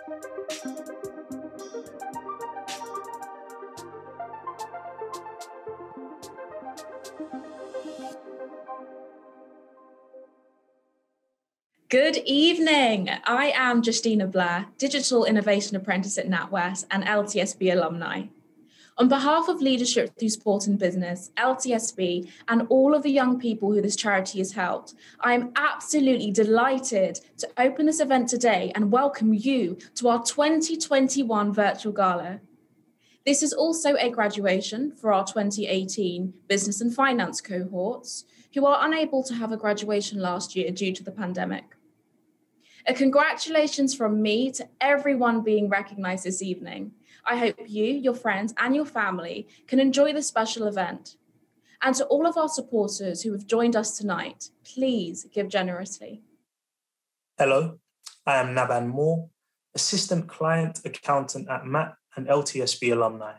Good evening. I am Justina Blair, Digital Innovation Apprentice at NatWest and LTSB alumni. On behalf of Leadership Through Sport and Business, LTSB, and all of the young people who this charity has helped, I am absolutely delighted to open this event today and welcome you to our 2021 virtual gala. This is also a graduation for our 2018 Business and Finance cohorts, who are unable to have a graduation last year due to the pandemic. A congratulations from me to everyone being recognised this evening. I hope you, your friends and your family can enjoy this special event. And to all of our supporters who have joined us tonight, please give generously. Hello, I am Naban Moore, Assistant Client Accountant at MAT and LTSB alumni.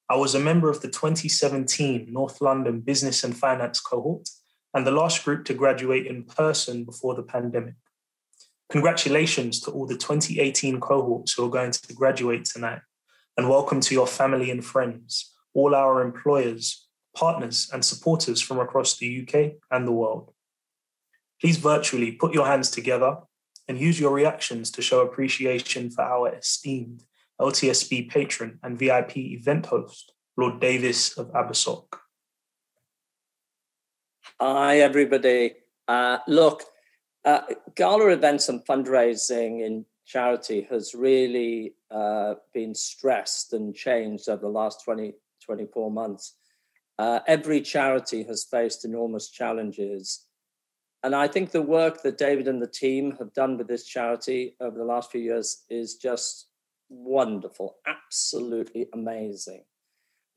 I was a member of the 2017 North London Business and Finance cohort and the last group to graduate in person before the pandemic. Congratulations to all the 2018 cohorts who are going to graduate tonight, and welcome to your family and friends, all our employers, partners, and supporters from across the UK and the world. Please virtually put your hands together and use your reactions to show appreciation for our esteemed LTSB patron and VIP event host, Lord Davis of Abersock. Hi, everybody. Gala events and fundraising in charity has really been stressed and changed over the last 24 months. Every charity has faced enormous challenges. And I think the work that David and the team have done with this charity over the last few years is just wonderful, absolutely amazing.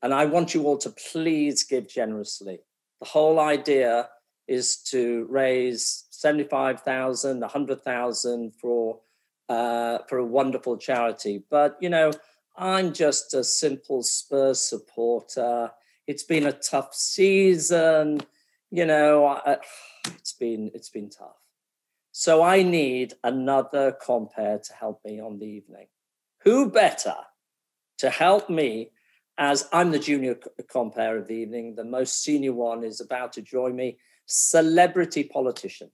And I want you all to please give generously. The whole idea is to raise 75,000, 100,000 for a wonderful charity. But, you know, I'm just a simple Spurs supporter. It's been a tough season. You know, it's been tough. So I need another compere to help me on the evening. Who better to help me, as I'm the junior compere of the evening? The most senior one is about to join me. Celebrity politician,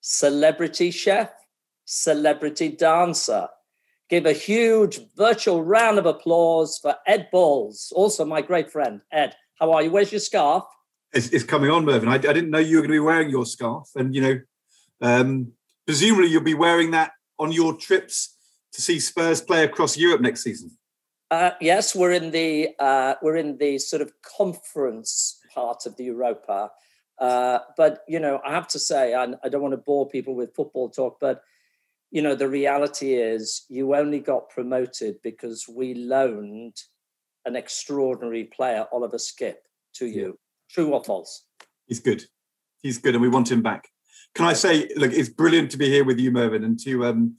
celebrity chef, celebrity dancer. Give a huge virtual round of applause for Ed Balls, also my great friend. Ed, how are you? Where's your scarf? It's coming on, Mervyn. I didn't know you were going to be wearing your scarf. And, you know, presumably you'll be wearing that on your trips to see Spurs play across Europe next season. Yes, we're in the sort of conference part of the Europa. But, you know, I have to say, I don't want to bore people with football talk, but, you know, the reality is you only got promoted because we loaned an extraordinary player, Oliver Skipp, to you. Yeah. True or false? He's good. He's good, and we want him back. Can I say, look, it's brilliant to be here with you, Mervyn, and to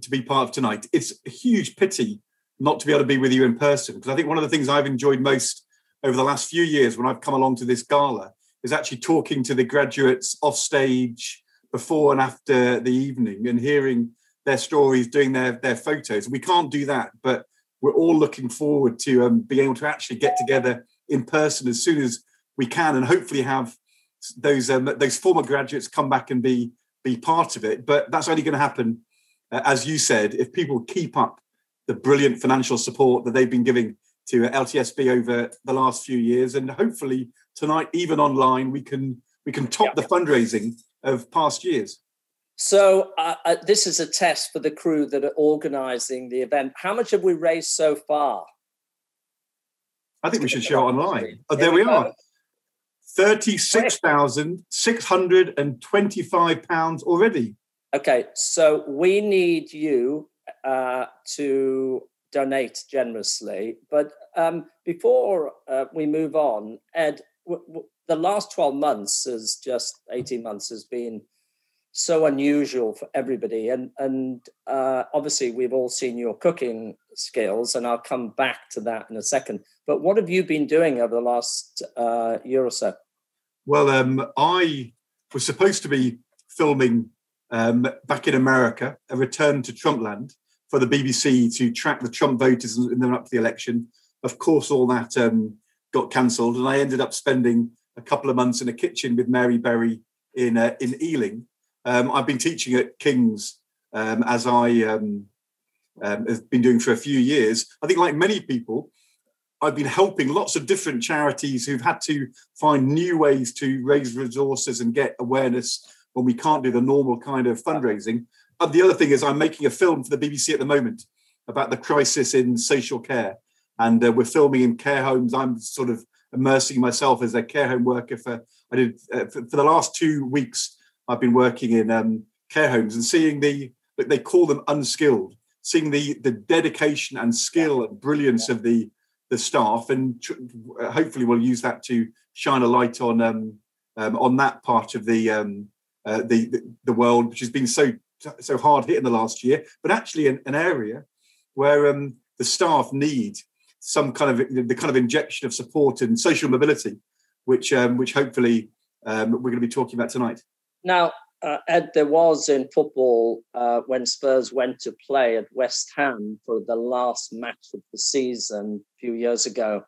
be part of tonight. It's a huge pity not to be able to be with you in person, because I think one of the things I've enjoyed most over the last few years when I've come along to this gala is actually talking to the graduates off stage before and after the evening and hearing their stories, doing their photos. We can't do that, but we're all looking forward to being able to actually get together in person as soon as we can, and hopefully have those former graduates come back and be part of it. But that's only going to happen, as you said, if people keep up the brilliant financial support that they've been giving to LTSB over the last few years, and hopefully tonight, even online, we can top the fundraising of past years. So this is a test for the crew that are organising the event. How much have we raised so far? I think we should show it online. Oh, there we are. £36,625 already. Okay, so we need you to donate generously. But before we move on, Ed, the last 12 months, 18 months has been so unusual for everybody. And obviously, we've all seen your cooking skills, and I'll come back to that in a second. But what have you been doing over the last year or so? Well, I was supposed to be filming back in America, a return to Trumpland for the BBC to track the Trump voters in the up to the election. Of course, all that got cancelled, and I ended up spending a couple of months in a kitchen with Mary Berry in Ealing. I've been teaching at King's as I have been doing for a few years. I think, like many people, I've been helping lots of different charities who've had to find new ways to raise resources and get awareness when we can't do the normal kind of fundraising. And the other thing is I'm making a film for the BBC at the moment about the crisis in social care. And we're filming in care homes. I'm sort of immersing myself as a care home worker for the last 2 weeks. I've been working in care homes and seeing they call them unskilled, seeing the dedication and skill and brilliance of the staff, and hopefully we'll use that to shine a light on that part of the world, which has been so hard hit in the last year, but actually an area where the staff need some kind of injection of support and social mobility, which hopefully we're going to be talking about tonight. Now, Ed, there was in football when Spurs went to play at West Ham for the last match of the season a few years ago.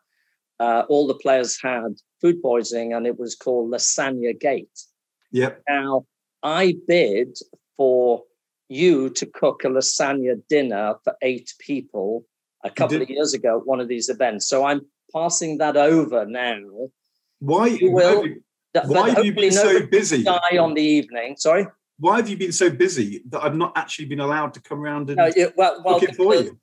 All the players had food poisoning, and it was called Lasagna Gate. Yep. Now, I bid for you to cook a lasagna dinner for 8 people a couple of years ago at one of these events. So I'm passing that over now. Why have you been so busy? Die on the evening. Sorry? Why have you been so busy that I've not actually been allowed to come around and cook it for you?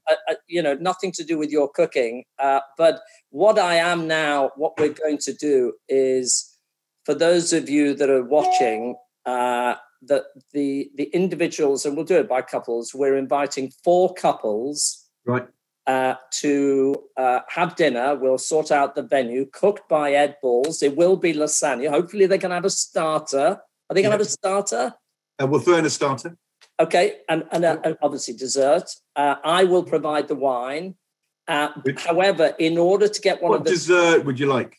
Nothing to do with your cooking. But what we're going to do is, for those of you that are watching, the individuals, and we'll do it by couples, we're inviting 4 couples right to have dinner. We'll sort out the venue, cooked by Ed Balls. It will be lasagna. Hopefully they can have a starter. Are they going to have a starter? We'll throw in a starter. Okay, and obviously dessert. I will provide the wine. However, in order to get what dessert would you like?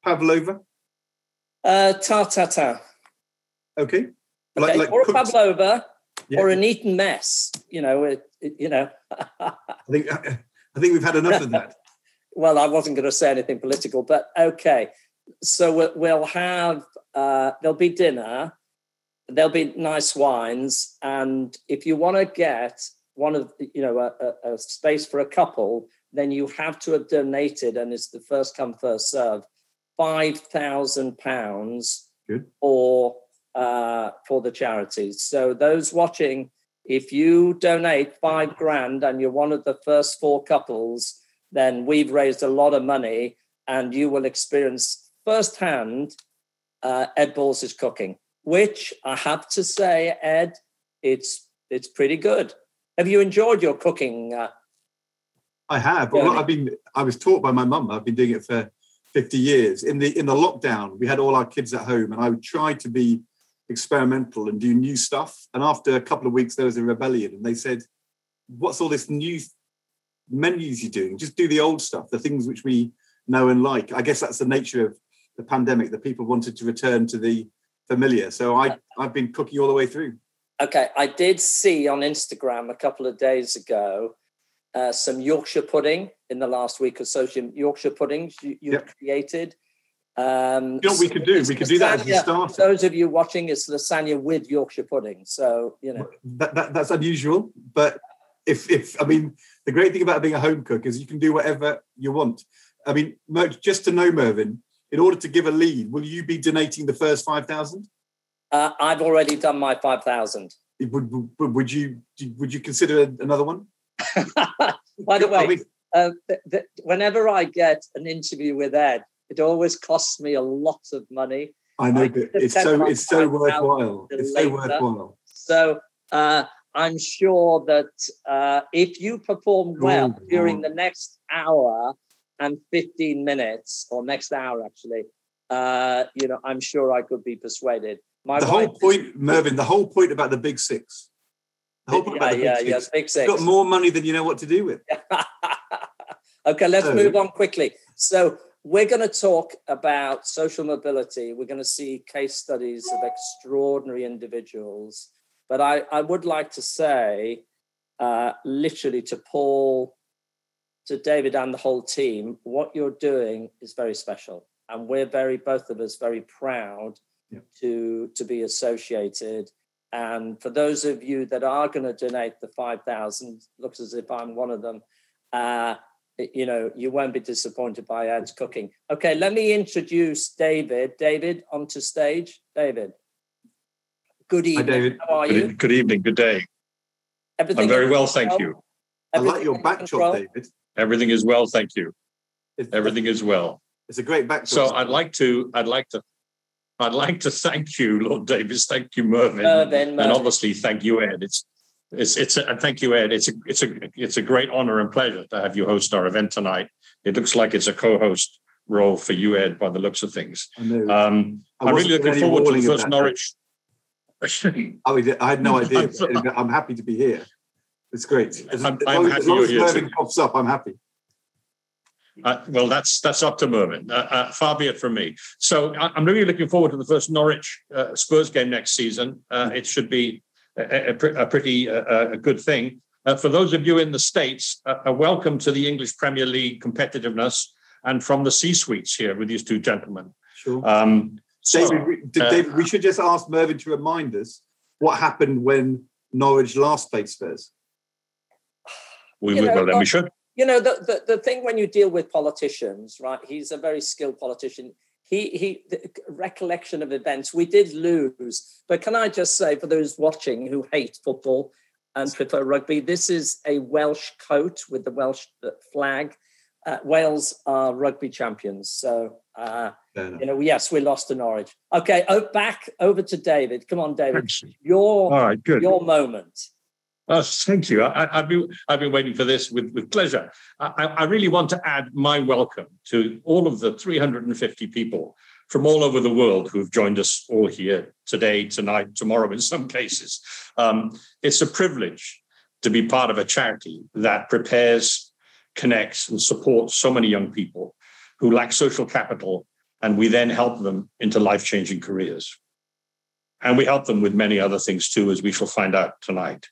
Pavlova? Tartata. Okay. Like or a pavlova, or an Eton mess. I think we've had enough of that. Well, I wasn't going to say anything political, but okay. So we'll have there'll be dinner, there'll be nice wines, and if you want to get one of a space for a couple, then you have to have donated, and it's the first come first serve, £5,000 for the charities. So those watching, if you donate £5,000 and you're one of the first 4 couples, then we've raised a lot of money, and you will experience firsthand Ed Balls' cooking, which I have to say, Ed, it's pretty good. Have you enjoyed your cooking? I have. Well, I was taught by my mum. I've been doing it for 50 years. In the lockdown, we had all our kids at home, and I would try to be experimental and do new stuff. And after a couple of weeks, there was a rebellion, and they said, "What's all this new menus you're doing? Just do the old stuff, the things which we know and like." I guess that's the nature of the pandemic, that people wanted to return to the familiar. So I've been cooking all the way through. Okay, I did see on Instagram a couple of days ago some Yorkshire pudding in the last week or so. Some Yorkshire puddings you created. You know what we could do? We could do that as a starter. For those of you watching, it's lasagna with Yorkshire pudding. So, that's unusual. But if the great thing about being a home cook is you can do whatever you want. I mean, just to know, Mervyn, in order to give a lead, will you be donating the first 5,000? I've already done my 5,000. Would you consider another one? By the way, whenever I get an interview with Ed, it always costs me a lot of money. I know, but it's so worthwhile. It's so worthwhile. So I'm sure that if you perform well during the next hour and 15 minutes, or next hour actually, I'm sure I could be persuaded. The whole point about the big six. Big six. You've got more money than you know what to do with. Okay, let's move on quickly. So we're going to talk about social mobility. We're going to see case studies of extraordinary individuals. But I would like to say literally to Paul, to David and the whole team, what you're doing is very special. And we're both of us, very proud to be associated. And for those of you that are going to donate the 5,000, looks as if I'm one of them, you won't be disappointed by Ed's cooking. Okay, let me introduce David. David, onto stage. David. Good evening. Hi, David. How are you? Good evening. Good day. I'm very well, thank you. I like your backdrop, David. Everything is well, thank you. Everything is well. It's a great backdrop. So I'd like to thank you, Lord Davis. Thank you, Mervyn. And obviously thank you, Ed. Thank you, Ed. It's a great honor and pleasure to have you host our event tonight. It looks like it's a co-host role for you, Ed, by the looks of things. I know. I'm really looking forward to the first Norwich. I had no idea. I'm happy to be here. It's great. As long as Mervyn pops up, I'm happy. Well, that's up to Mervyn. Far be it from me. So I'm really looking forward to the first Norwich Spurs game next season. It should be a pretty good thing. For those of you in the States, a welcome to the English Premier League competitiveness and from the C-suites here with these two gentlemen. Sure. David, we should just ask Mervyn to remind us what happened when Norwich last played Spurs. We should. You know, the thing when you deal with politicians, right? He's a very skilled politician. The recollection of events, we did lose. But can I just say, for those watching who hate football and prefer rugby, this is a Welsh coat with the Welsh flag. Wales are rugby champions. So, yes, we lost to Norwich. Okay, back over to David. Come on, David. Your moment. Thank you. I've been waiting for this with pleasure. I really want to add my welcome to all of the 350 people from all over the world who have joined us all here today, tonight, tomorrow, in some cases. It's a privilege to be part of a charity that prepares, connects, and supports so many young people who lack social capital, and we then help them into life-changing careers. And we help them with many other things too, as we shall find out tonight.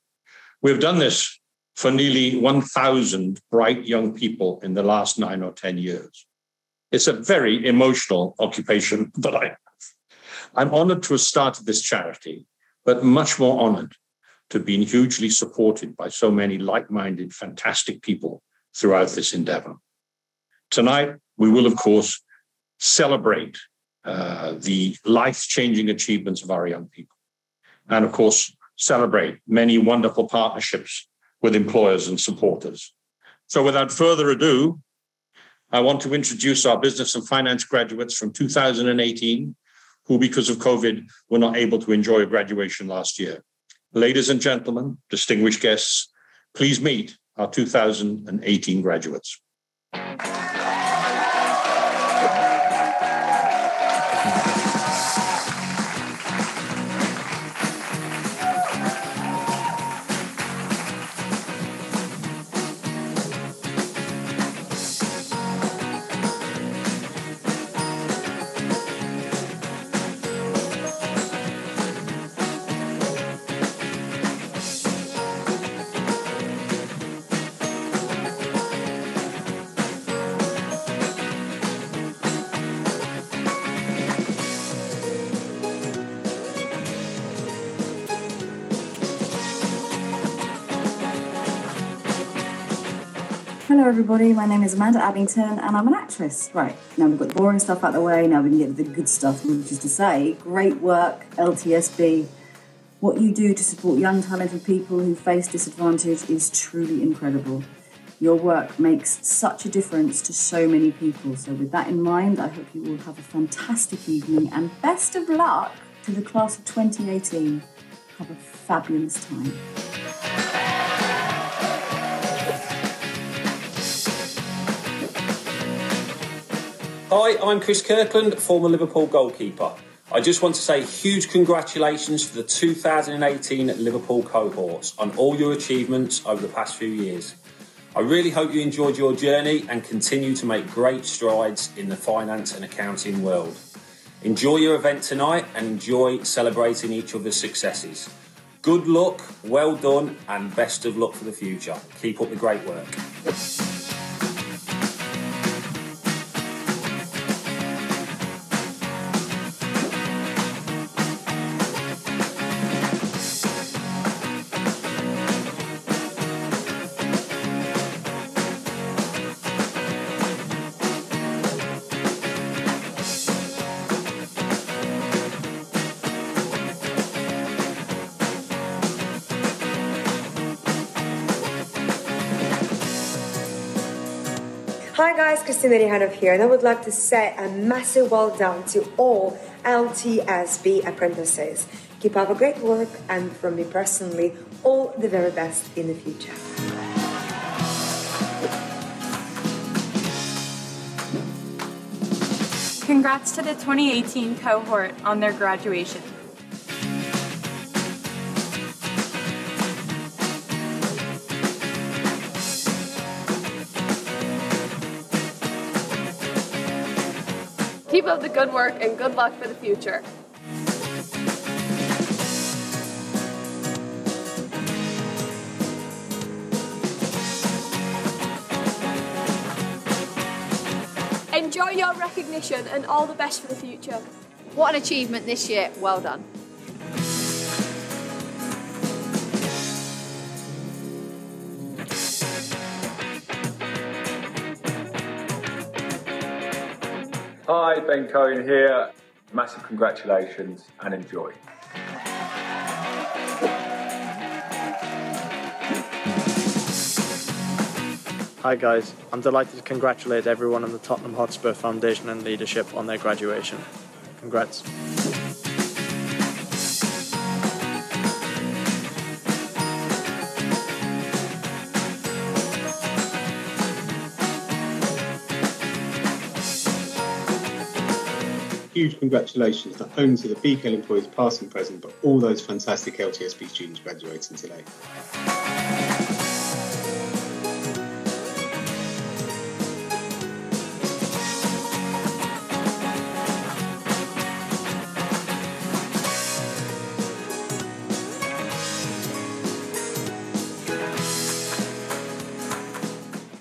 We've done this for nearly 1,000 bright young people in the last 9 or 10 years. It's a very emotional occupation that I have. I'm honored to have started this charity, but much more honored to have been hugely supported by so many like-minded, fantastic people throughout this endeavor. Tonight, we will, of course, celebrate the life-changing achievements of our young people. And, of course, celebrate many wonderful partnerships with employers and supporters. So without further ado, I want to introduce our business and finance graduates from 2018, who because of COVID were not able to enjoy a graduation last year. Ladies and gentlemen, distinguished guests, please meet our 2018 graduates. Hello everybody, my name is Amanda Abington and I'm an actress. Right, now we've got the boring stuff out of the way, now we can get to the good stuff, which is to say, great work, LTSB. What you do to support young talented people who face disadvantage is truly incredible. Your work makes such a difference to so many people. So with that in mind, I hope you all have a fantastic evening and best of luck to the class of 2018. Have a fabulous time. Hi, I'm Chris Kirkland, former Liverpool goalkeeper. I just want to say huge congratulations to the 2018 Liverpool cohorts on all your achievements over the past few years. I really hope you enjoyed your journey and continue to make great strides in the finance and accounting world. Enjoy your event tonight and enjoy celebrating each other's successes. Good luck, well done, and best of luck for the future. Keep up the great work. Hi guys, Christina Rihanov here, and I would like to say a massive well done to all LTSB apprentices. Keep up a great work, and from me personally, all the very best in the future. Congrats to the 2018 cohort on their graduation. Keep up the good work and good luck for the future. Enjoy your recognition and all the best for the future. What an achievement this year. Well done. Hi, Ben Cohen here. Massive congratulations and enjoy. Hi guys, I'm delighted to congratulate everyone on the Tottenham Hotspur Foundation and leadership on their graduation. Congrats. Huge congratulations not only to the BKL employees past and present, but all those fantastic LTSB students graduating today.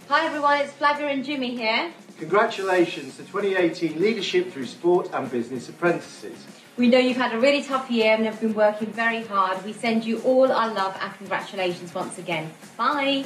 Hi everyone, it's Flagger and Jimmy here. Congratulations to 2018 Leadership Through Sport and Business Apprentices. We know you've had a really tough year and have been working very hard. We send you all our love and congratulations once again. Bye.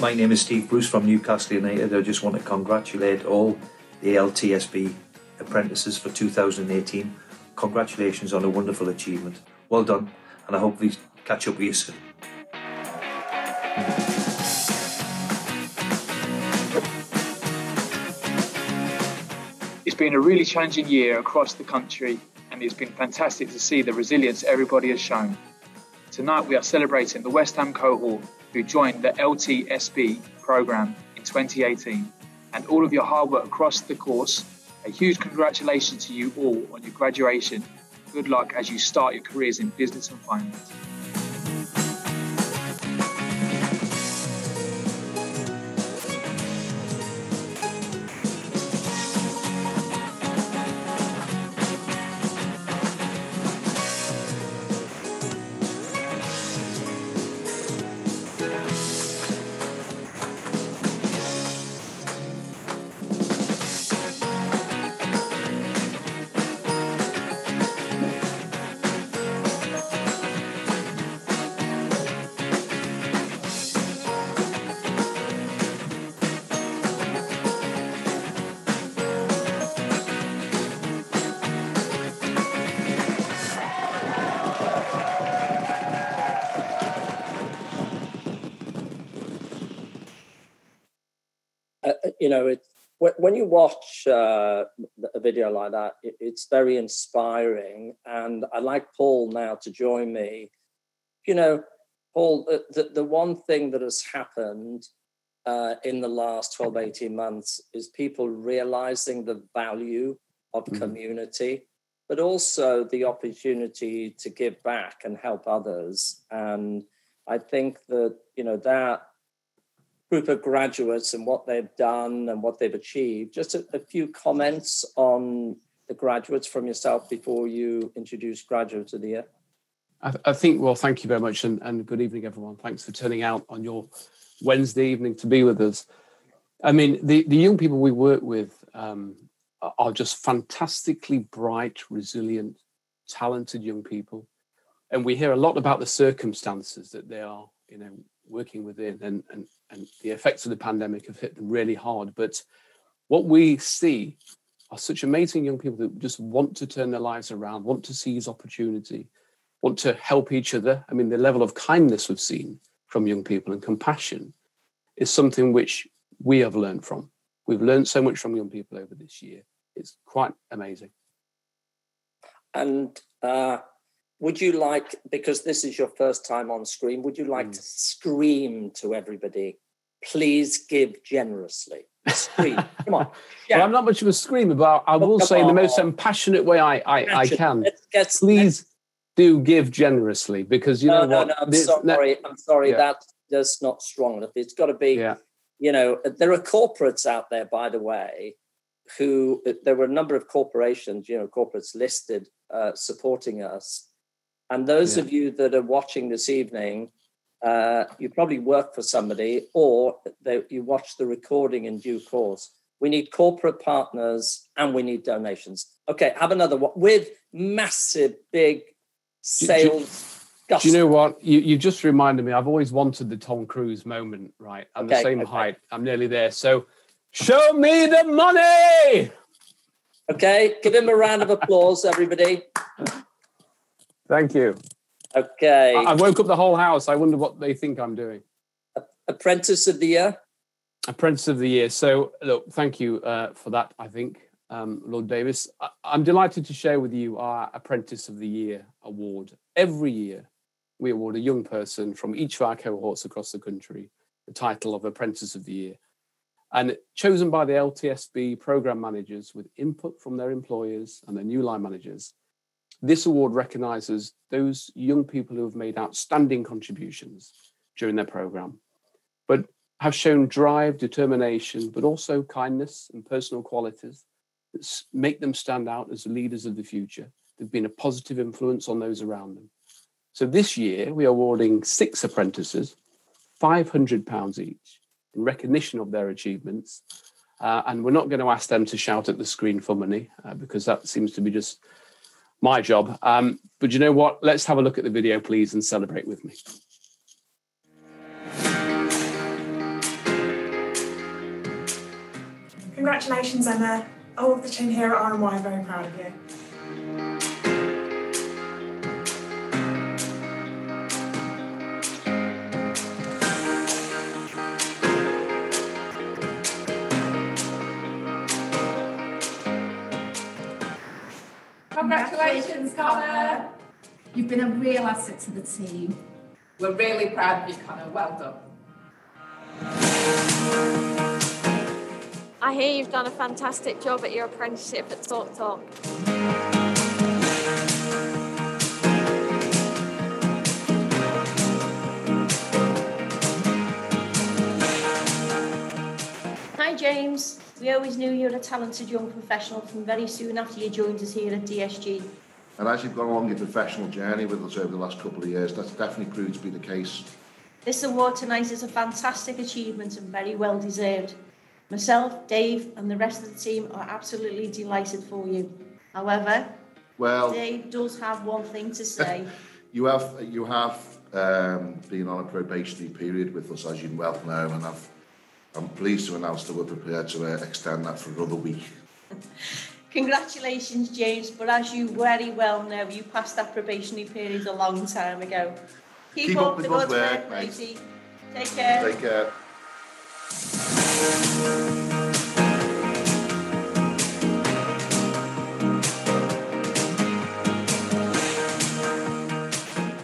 My name is Steve Bruce from Newcastle United. I just want to congratulate all the LTSB apprentices for 2018. Congratulations on a wonderful achievement. Well done, and I hope we catch up with you soon. It's been a really challenging year across the country, and it's been fantastic to see the resilience everybody has shown. Tonight we are celebrating the West Ham cohort who joined the LTSB programme in 2018, and all of your hard work across the course. A huge congratulations to you all on your graduation. Good luck as you start your careers in business and finance. when you watch a video like that, it's very inspiring. And I'd like Paul now to join me. Paul, the one thing that has happened in the last 12, 18 months is people realizing the value of community, but also the opportunity to give back and help others. And I think that, that group of graduates and what they've done and what they've achieved, just a few comments on the graduates from yourself before you introduce Graduate of the Year. I think, well, thank you very much, and good evening, everyone. Thanks for turning out on your Wednesday evening to be with us. I mean, the young people we work with are just fantastically bright, resilient, talented young people. And we hear a lot about the circumstances that they are, working within, and the effects of the pandemic have hit them really hard. But what we see are such amazing young people that just want to turn their lives around, want to seize opportunity, want to help each other. I mean, the level of kindness we've seen from young people and compassion is something which we have learned from. We've learned so much from young people over this year. It's quite amazing. And would you like, because this is your first time on screen, would you like to scream to everybody, please give generously? Scream, come on. Yeah. Well, I'm not much of a screamer, but I will say in the most passionate way I can. Please do give generously, because what? No, I'm sorry. Yeah. That's not strong enough. It's got to be, there are corporates out there, by the way, there were a number of corporations, corporates listed supporting us. And those of you that are watching this evening, you probably work for somebody, or you watch the recording in due course. We need corporate partners and we need donations. Okay, have another one with massive, big sales. Do you know what? You just reminded me, I've always wanted the Tom Cruise moment, right? I'm the same height. I'm nearly there. So show me the money! Okay, give him a round of applause, everybody. Thank you. Okay. I woke up the whole house. I wonder what they think I'm doing. Apprentice of the Year? Apprentice of the Year. So, look, thank you for that, I think, Lord Davis. I'm delighted to share with you our Apprentice of the Year award. Every year, we award a young person from each of our cohorts across the country the title of Apprentice of the Year. And chosen by the LTSB program managers with input from their employers and their new line managers, this award recognises those young people who have made outstanding contributions during their program, but have shown drive, determination, but also kindness and personal qualities that make them stand out as leaders of the future. They've been a positive influence on those around them. So this year, we are awarding 6 apprentices, £500 each, in recognition of their achievements. And we're not going to ask them to shout at the screen for money, because that seems to be just my job. But you know what? Let's have a look at the video, please, and celebrate with me. Congratulations, Emma. All of the team here at RMY are very proud of you. Congratulations, Gala. You've been a real asset to the team. We're really proud of you, Connor. Well done. I hear you've done a fantastic job at your apprenticeship at Talk Talk. Hi, James. We always knew you were a talented young professional from very soon after you joined us here at DSG. And as you've gone along your professional journey with us over the last couple of years, that's definitely proved to be the case. This award tonight is a fantastic achievement and very well deserved. Myself, Dave, and the rest of the team are absolutely delighted for you. However, Dave does have one thing to say. You have been on a probationary period with us, as you well know, and I'm pleased to announce that we're prepared to extend that for another week. Congratulations, James, but as you very well know, you passed that probationary period a long time ago. Keep up the good work, matey. Take care. Take care.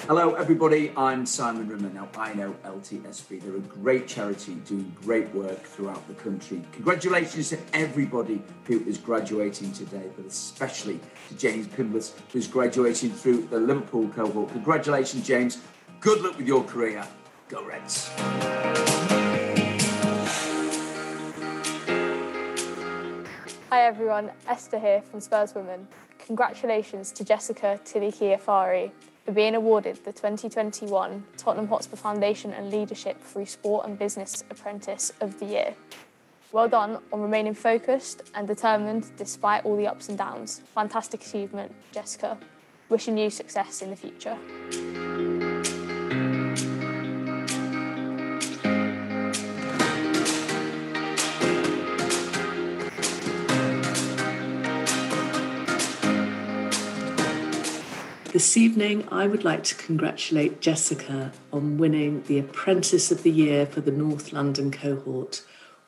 Hello everybody, I'm Simon Rimmer. Now I know LTSB, they're a great charity doing great work throughout the country. Congratulations to everybody who is graduating today, but especially to James Pimblett, who's graduating through the Liverpool cohort. Congratulations James, good luck with your career, go Reds. Hi everyone, Esther here from Spurs Women. Congratulations to Jessica Tilly-Kiafari for being awarded the 2021 Tottenham Hotspur Foundation and Leadership through Sport and Business Apprentice of the Year. Well done on remaining focused and determined despite all the ups and downs. Fantastic achievement, Jessica. Wishing you success in the future. This evening, I would like to congratulate Jessica on winning the Apprentice of the Year for the North London cohort.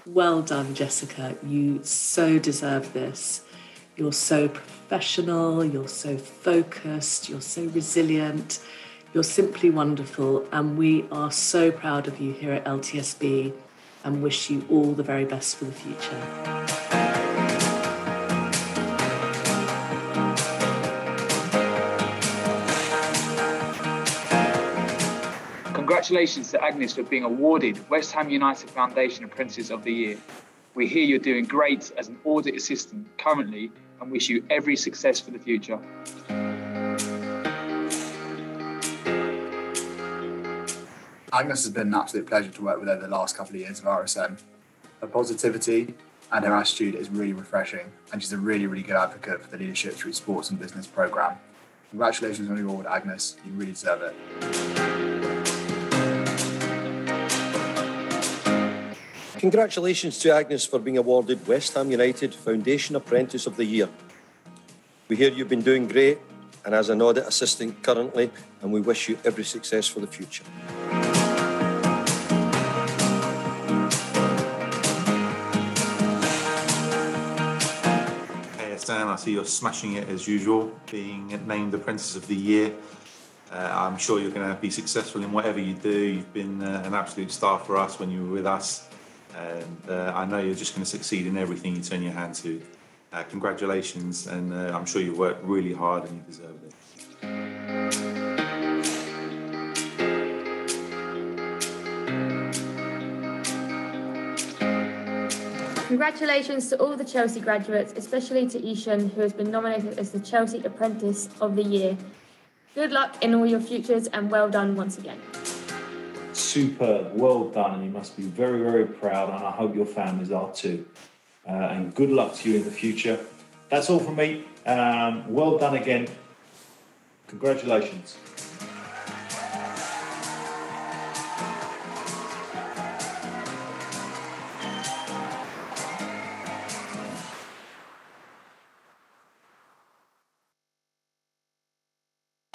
Well done, Jessica. You so deserve this. You're so professional, you're so focused, you're so resilient, you're simply wonderful, and we are so proud of you here at LTSB and wish you all the very best for the future. Congratulations to Agnes for being awarded West Ham United Foundation Apprentice of the Year. We hear you're doing great as an audit assistant currently and wish you every success for the future. Agnes has been an absolute pleasure to work with over the last couple of years of RSM. Her positivity and her attitude is really refreshing, and she's a really, really good advocate for the Leadership Through Sports and Business programme. Congratulations on your award, Agnes. You really deserve it. Congratulations to Agnes for being awarded West Ham United Foundation Apprentice of the Year. We hear you've been doing great and as an audit assistant currently, and we wish you every success for the future. Hey Stan, I see you're smashing it as usual, being named Apprentice of the Year. I'm sure you're going to be successful in whatever you do. You've been an absolute star for us when you were with us. And I know you're just going to succeed in everything you turn your hand to. Congratulations, and I'm sure you worked really hard and you deserve it. Congratulations to all the Chelsea graduates, especially to Ishan, who has been nominated as the Chelsea Apprentice of the Year. Good luck in all your futures and well done once again. Superb, well done, and you must be very, very proud, and I hope your families are too. And good luck to you in the future. That's all from me. Well done again. Congratulations.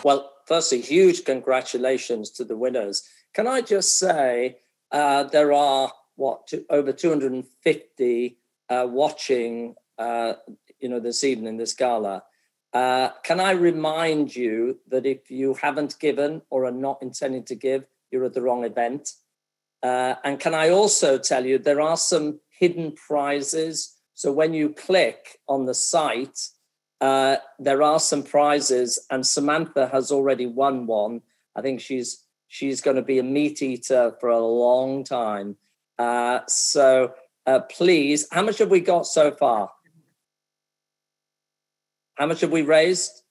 Well, firstly, huge congratulations to the winners. Can I just say there are, over 250 watching, this evening, this gala. Can I remind you that if you haven't given or are not intending to give, you're at the wrong event. And can I also tell you, there are some hidden prizes. So when you click on the site, there are some prizes, and Samantha has already won one. I think she's going to be a meat eater for a long time. So please, how much have we got so far? How much have we raised?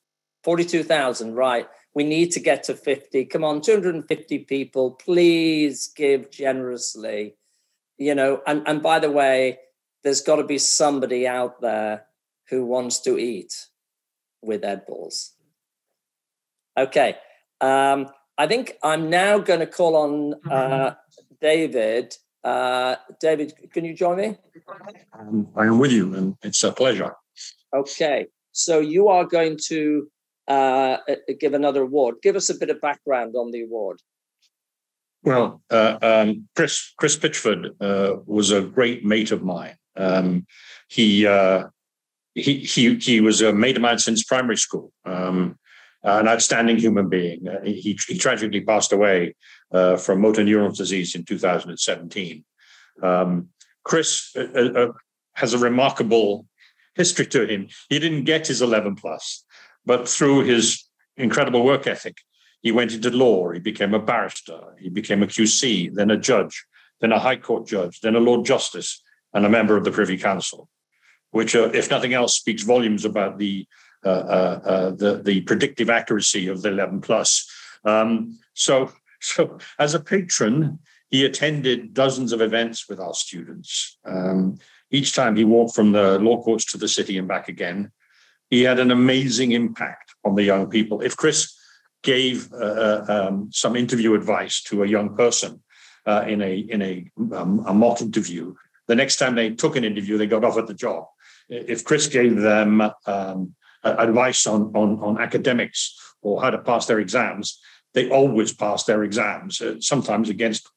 42,000, right. We need to get to 50. Come on, 250 people, please give generously. And by the way, there's got to be somebody out there who wants to eat with Ed Balls. Okay. I think I'm now going to call on David. David, can you join me? I am with you, and it's a pleasure. Okay. So you are going to give another award. Give us a bit of background on the award. Well, Chris Pitchford was a great mate of mine. He was a mate of mine since primary school. an outstanding human being. He tragically passed away from motor neuron disease in 2017. Chris has a remarkable history to him. He didn't get his 11 plus, but through his incredible work ethic, he went into law. He became a barrister. He became a QC, then a judge, then a High Court judge, then a Lord Justice, and a member of the Privy Council, which, if nothing else, speaks volumes about the predictive accuracy of the 11 plus. So as a patron, he attended dozens of events with our students. Each time he walked from the law courts to the city and back again, he had an amazing impact on the young people. If Chris gave some interview advice to a young person in a mock interview, the next time they took an interview, they got offered the job. If Chris gave them advice on academics or how to pass their exams, they always passed their exams, sometimes against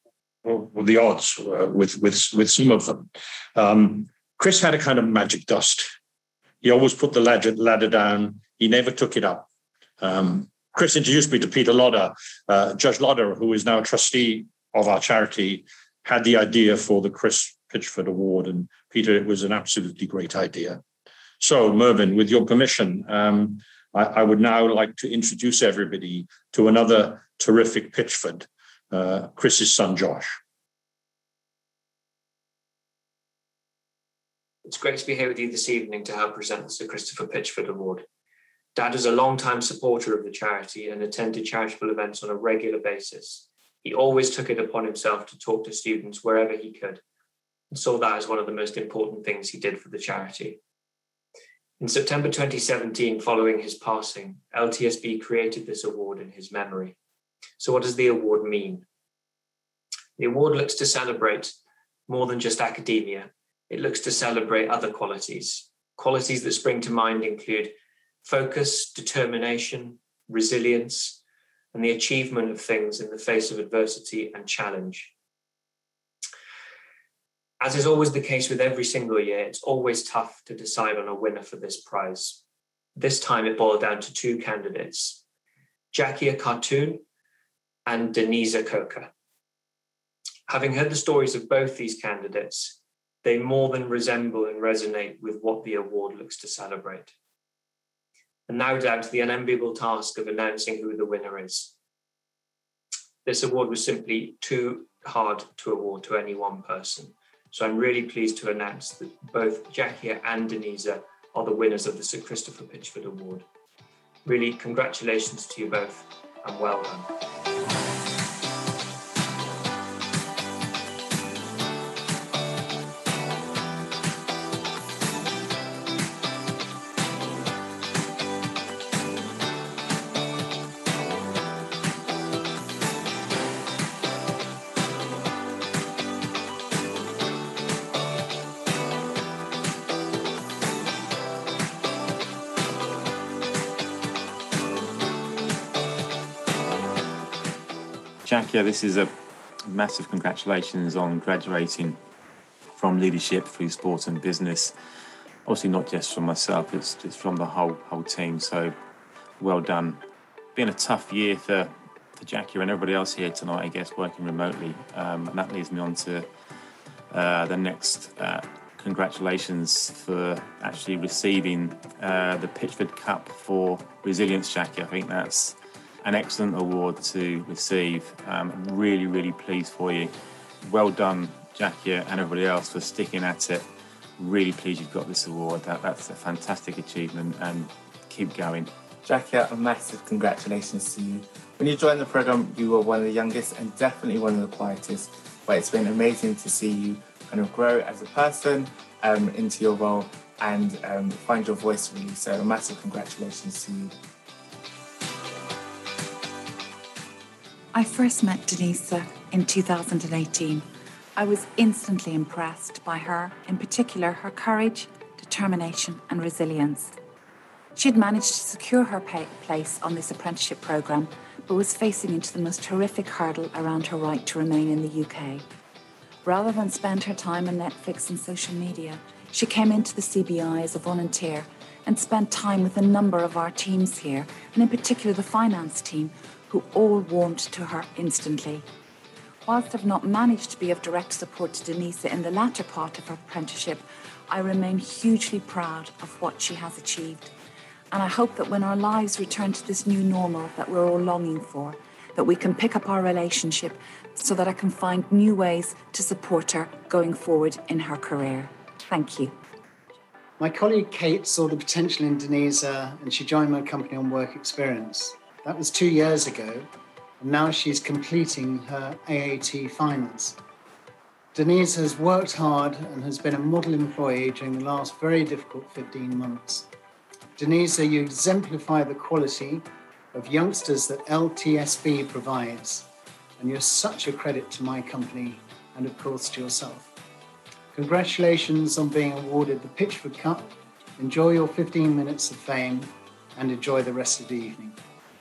the odds with some of them. Chris had a kind of magic dust. He always put the ladder down. He never took it up. Chris introduced me to Peter Lodder. Judge Lodder, who is now a trustee of our charity, had the idea for the Chris Pitchford Award. And Peter, it was an absolutely great idea. So, Mervyn, with your permission, I would now like to introduce everybody to another terrific Pitchford, Chris's son, Josh. It's great to be here with you this evening to help present the Sir Christopher Pitchford Award. Dad is a long-time supporter of the charity and attended charitable events on a regular basis. He always took it upon himself to talk to students wherever he could, and saw that as one of the most important things he did for the charity. In September 2017, following his passing, LTSB created this award in his memory. So what does the award mean? The award looks to celebrate more than just academia. It looks to celebrate other qualities. Qualities that spring to mind include focus, determination, resilience, and the achievement of things in the face of adversity and challenge. As is always the case with every single year, it's always tough to decide on a winner for this prize. This time it boiled down to two candidates, Jackie Cartoon and Denisa Coker. Having heard the stories of both these candidates, they more than resemble and resonate with what the award looks to celebrate. And now down to the unenviable task of announcing who the winner is. This award was simply too hard to award to any one person. So I'm really pleased to announce that both Jackie and Denisa are the winners of the Sir Christopher Pitchford Award. Really, congratulations to you both and well done. Jackie, this is a massive congratulations on graduating from leadership through sports and business. Obviously not just from myself, it's from the whole team, so well done. Been a tough year for Jackie and everybody else here tonight, I guess, working remotely. And that leads me on to the next congratulations for actually receiving the Pitchford Cup for Resilience, Jackie. I think that's an excellent award to receive. Really, really pleased for you. Well done, Jackie, and everybody else for sticking at it. Really pleased you've got this award. That's a fantastic achievement, and keep going. Jackie, a massive congratulations to you. When you joined the programme, you were one of the youngest and definitely one of the quietest, but it's been amazing to see you kind of grow as a person into your role and find your voice really. So a massive congratulations to you. I first met Denisa in 2018. I was instantly impressed by her, in particular her courage, determination and resilience. She had managed to secure her place on this apprenticeship programme, but was facing into the most horrific hurdle around her right to remain in the UK. Rather than spend her time on Netflix and social media, she came into the CBI as a volunteer and spent time with a number of our teams here, and in particular the finance team, who all warmed to her instantly. Whilst I've not managed to be of direct support to Denise in the latter part of her apprenticeship, I remain hugely proud of what she has achieved. And I hope that when our lives return to this new normal that we're all longing for, that we can pick up our relationship so that I can find new ways to support her going forward in her career. Thank you. My colleague Kate saw the potential in Denise and she joined my company on work experience. That was 2 years ago, and now she's completing her AAT finals. Denise has worked hard and has been a model employee during the last very difficult 15 months. Denise, you exemplify the quality of youngsters that LTSB provides, and you're such a credit to my company and of course to yourself. Congratulations on being awarded the Pitchford Cup. Enjoy your 15 minutes of fame and enjoy the rest of the evening.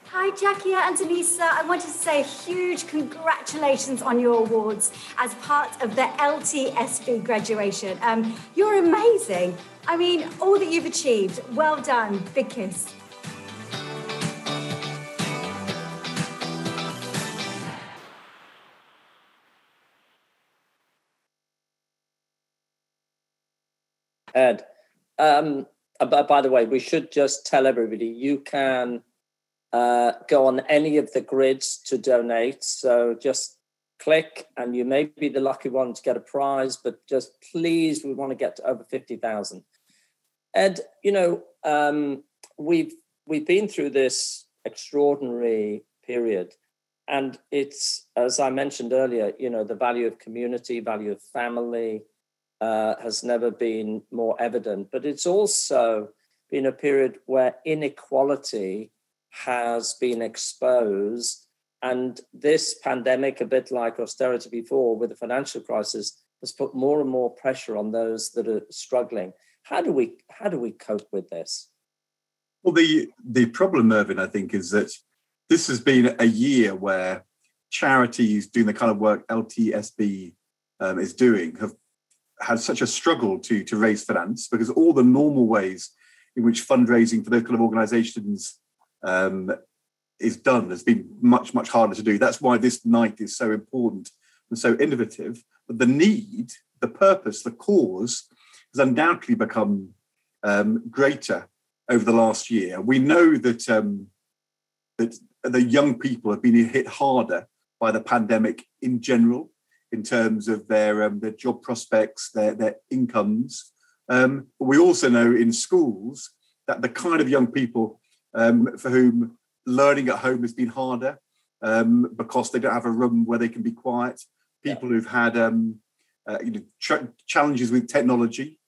Hi, Jackie and Denise. I wanted to say a huge congratulations on your awards as part of the LTSB graduation. You're amazing. I mean, all that you've achieved. Well done. Big kiss. Ed, by the way, we should just tell everybody you can go on any of the grids to donate. So just click and you may be the lucky one to get a prize, but just please, we want to get to over 50,000. Ed, you know, we've been through this extraordinary period, and it's, as I mentioned earlier, you know, the value of community, value of family, has never been more evident, but it's also been a period where inequality has been exposed. And this pandemic, a bit like austerity before with the financial crisis, has put more and more pressure on those that are struggling. How do we cope with this? Well, the problem, Mervyn, I think, is that this has been a year where charities doing the kind of work LTSB is doing have had such a struggle to raise finance, because all the normal ways in which fundraising for those kind of organisations is done has been much, much harder to do. That's why this night is so important and so innovative. But the need, the purpose, the cause has undoubtedly become greater over the last year. We know that that the young people have been hit harder by the pandemic in general, in terms of their job prospects, their incomes. But we also know in schools that the kind of young people for whom learning at home has been harder because they don't have a room where they can be quiet, people who've had challenges with technology.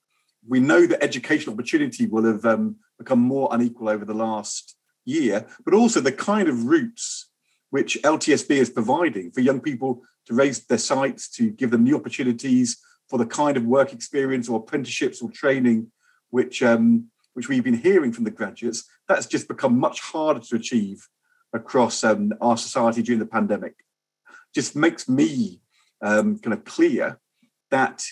We know that educational opportunity will have become more unequal over the last year, but also the kind of routes which LTSB is providing for young people to raise their sights, to give them new opportunities for the kind of work experience or apprenticeships or training which we've been hearing from the graduates. That's just become much harder to achieve across our society during the pandemic. Just makes me kind of clear that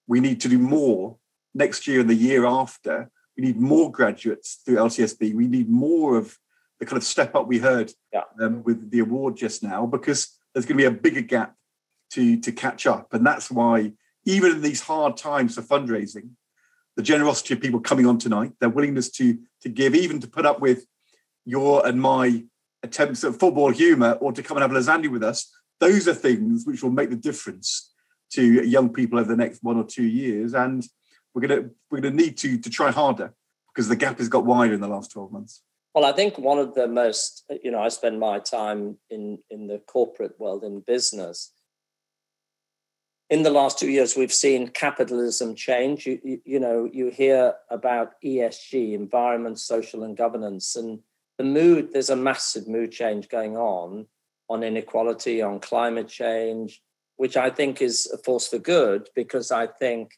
we need to do more next year and the year after. We need more graduates through LTSB. We need more of the kind of step up we heard with the award just now, because there's going to be a bigger gap to catch up. And that's why, even in these hard times for fundraising, the generosity of people coming on tonight, their willingness to give, even to put up with your and my attempts at football humour or to come and have lasagna with us, those are things which will make the difference to young people over the next 1 or 2 years. And we're going to need to try harder, because the gap has got wider in the last 12 months. Well, I think one of the most, I spend my time in the corporate world, in business. In the last 2 years, we've seen capitalism change. You hear about ESG, environment, social and governance, and there's a massive mood change going on inequality, on climate change, which I think is a force for good, because I think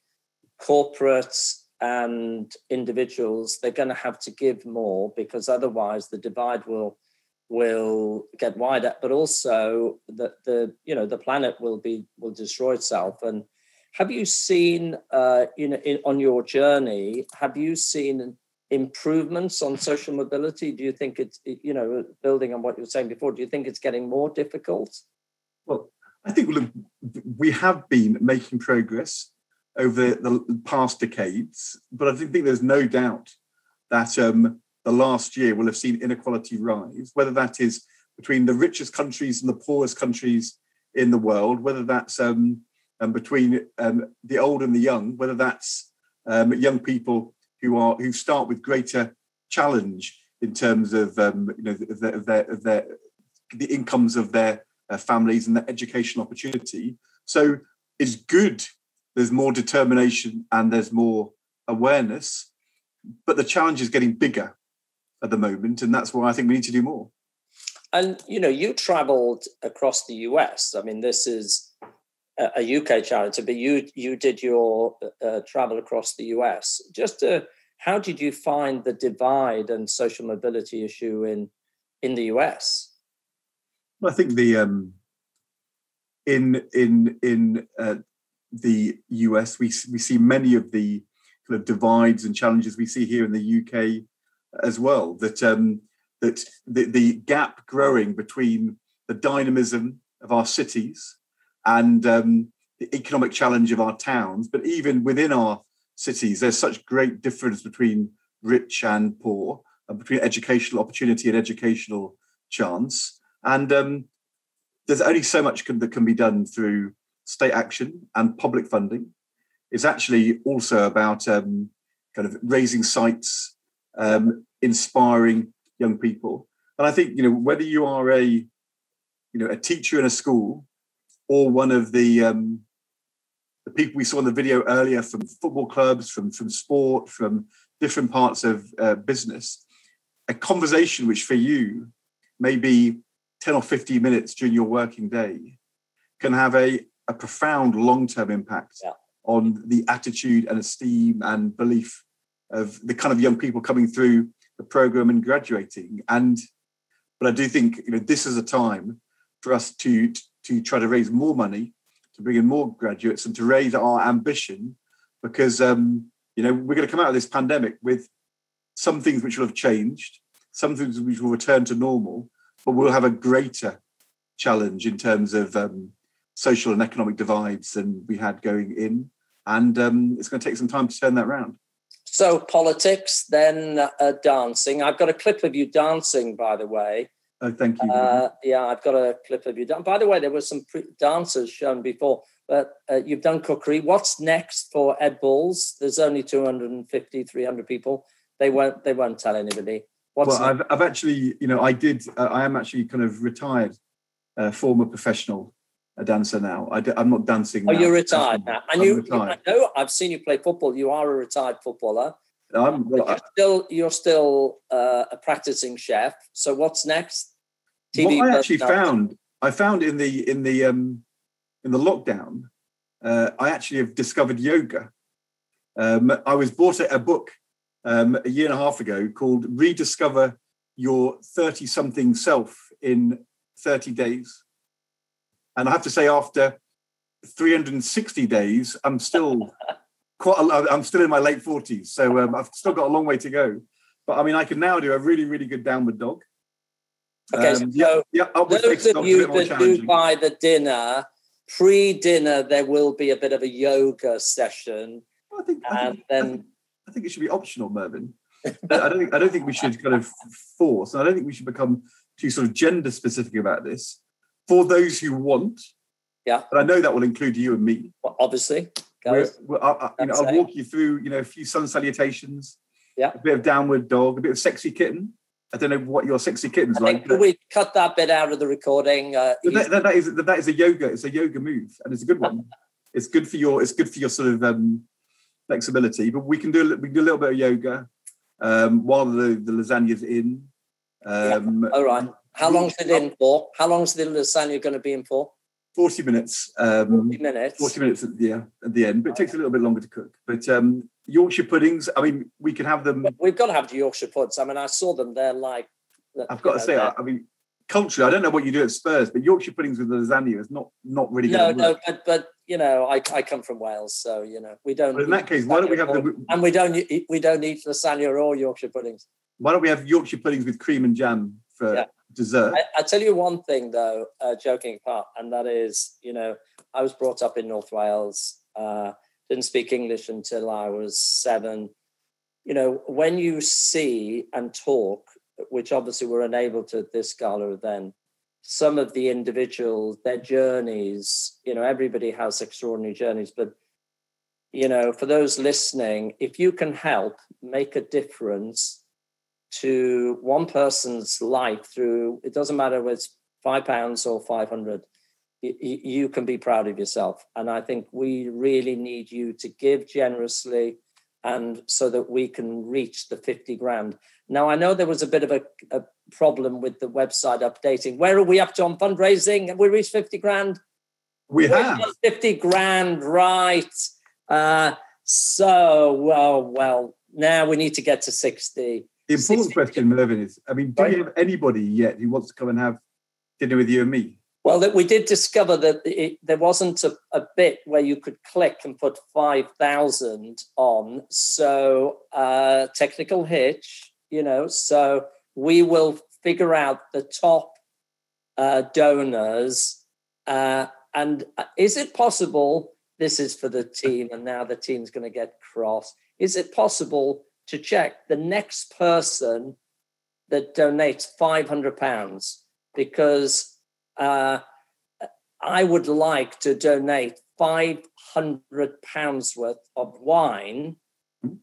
corporates and individuals, they're going to have to give more, because otherwise the divide will get wider, but also the planet will destroy itself. And have you seen on your journey, have you seen improvements on social mobility? Do you think it's, building on what you were saying before, do you think it's getting more difficult? Well, I think we have been making progress over the past decades, but I think there's no doubt that the last year will have seen inequality rise, whether that is between the richest countries and the poorest countries in the world, whether that's between the old and the young, whether that's young people who start with greater challenge in terms of the incomes of their families and their educational opportunity. So it's good. There's more determination and there's more awareness, but the challenge is getting bigger at the moment, and that's why I think we need to do more. And you travelled across the US. I mean, this is a UK charity, but you did your travel across the US. How did you find the divide and social mobility issue in the US? Well, I think in the US, we see many of the kind of divides and challenges we see here in the UK as well. That the gap growing between the dynamism of our cities and the economic challenge of our towns, but even within our cities, there's such great difference between rich and poor, and between educational opportunity and educational chance. And there's only so much that can be done through state action and public funding. It's actually also about kind of raising sights, inspiring young people. And I think, whether you are a teacher in a school or one of the people we saw in the video earlier from football clubs, from sport, from different parts of business, a conversation which for you may be 10 or 15 minutes during your working day can have a profound long-term impact on the attitude and esteem and belief of the kind of young people coming through the program and graduating. But I do think this is a time for us to try to raise more money, to bring in more graduates, and to raise our ambition, because we're going to come out of this pandemic with some things which will have changed, some things which will return to normal, but we'll have a greater challenge in terms of social and economic divides than we had going in, and it's going to take some time to turn that around. So politics, then dancing. I've got a clip of you dancing, by the way. Oh, thank you. Yeah, I've got a clip of you. By the way, there were some dancers shown before, but you've done cookery. What's next for Ed Balls? There's only 250, 300 people. They won't tell anybody. I've actually, I am actually kind of retired, former professional dancer now. I'm not dancing now. Oh, you're retired now. And I know, I've seen you play football. You are a retired footballer. You're still a practicing chef. So what's next? TV. What I actually found in the lockdown, I actually have discovered yoga. I was bought a book a year and a half ago called Rediscover Your 30-something Self in 30 Days. And I have to say, after 360 days, I'm still I'm still in my late 40s. So I've still got a long way to go. But I mean, I can now do a really, really good downward dog. Okay, so those of you that do buy the dinner, pre-dinner, there will be a bit of a yoga session. I think it should be optional, Mervyn. I don't think we should kind of force. I don't think we should become too sort of gender specific about this. For those who want, but I know that will include you and me. Well, obviously, I'll walk you through, a few sun salutations, a bit of downward dog, a bit of sexy kitten. I don't know what your sexy kitten's like. We cut that bit out of the recording. That is a yoga. It's a yoga move, and it's a good one. It's good for your sort of flexibility. But we can do a little bit of yoga while the lasagna's in. All right. How long is it in for? How long is the lasagna going to be in for? 40 minutes. 40 minutes. 40 minutes at the end, but it takes a little bit longer to cook. But Yorkshire puddings, I mean, we can have them. We've got to have the Yorkshire puddings. I mean, I saw them. They're like. I've got to say, I mean, culturally, I don't know what you do at Spurs, but Yorkshire puddings with lasagna is not really going to work. No, but I come from Wales, so we don't. But in that case, why don't we have and we don't eat lasagna or Yorkshire puddings. Why don't we have Yorkshire puddings with cream and jam for dessert? I tell you one thing though, joking apart, and that is, I was brought up in North Wales. Didn't speak English until I was 7. When you see and talk, which obviously we're unable to at this gala event, some of the individuals, their journeys, everybody has extraordinary journeys, but, for those listening, if you can help make a difference to one person's life through, it doesn't matter whether it's £5 or 500, you can be proud of yourself. And I think we really need you to give generously, and so that we can reach the 50 grand. Now, I know there was a bit of a problem with the website updating. Where are we up to on fundraising? Have we reached 50 grand? We have. 50 grand, right. Well, now we need to get to 60. The important question, Mervyn, is, do you have anybody yet who wants to come and have dinner with you and me? Well, we did discover that there wasn't a bit where you could click and put 5,000 on. So technical hitch, so we will figure out the top donors. And is it possible, this is for the team, and now the team's going to get cross, is it possible to check the next person that donates £500? Because I would like to donate £500 worth of wine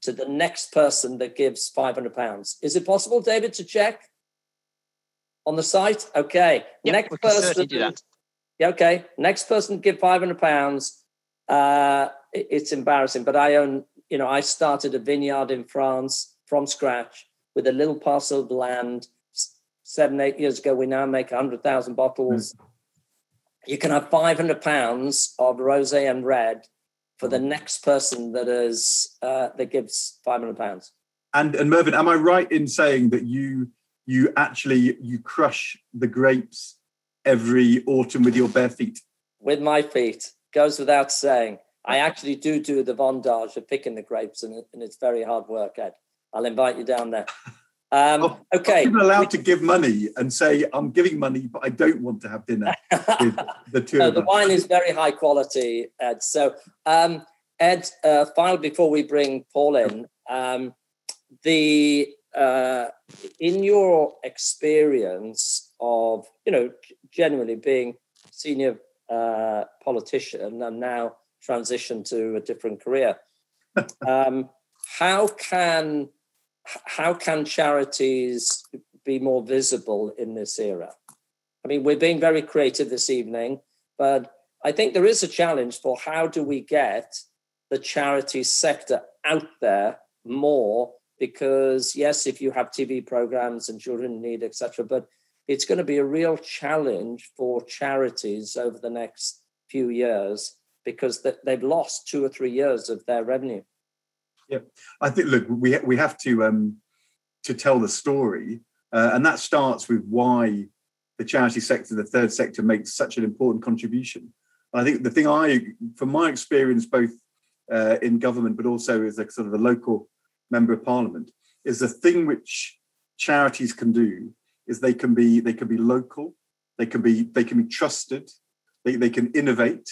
to the next person that gives £500. Is it possible, David, to check on the site? Okay. Yep, next we can person, certainly do that. Yeah, okay. Next person give £500. It's embarrassing, but I started a vineyard in France from scratch with a little parcel of land 7-8 years ago. We now make 100,000 bottles. You can have £500 of rosé and red for the next person that gives £500. And Mervyn, am I right in saying that you crush the grapes every autumn with your bare feet? With my feet, goes without saying. I actually do the vendage of picking the grapes, and it's very hard work, Ed. I'll invite you down there. Okay. Are people allowed to give money and say, I'm giving money, but I don't want to have dinner with the two of us? The wine is very high quality, Ed. So, Ed, finally, before we bring Paul in, in your experience of, genuinely being senior politician and now transition to a different career, how can charities be more visible in this era? We're being very creative this evening, but I think there is a challenge for how do we get the charity sector out there more? Because yes, if you have TV programs and children in need, etc., but it's going to be a real challenge for charities over the next few years because they've lost 2 or 3 years of their revenue. Yeah, I think, look, we have to tell the story, and that starts with why the charity sector, the third sector, makes such an important contribution. I think the thing from my experience, both in government, but also as a sort of a local member of parliament, is the thing which charities can do is they can be local, they can be trusted, they can innovate,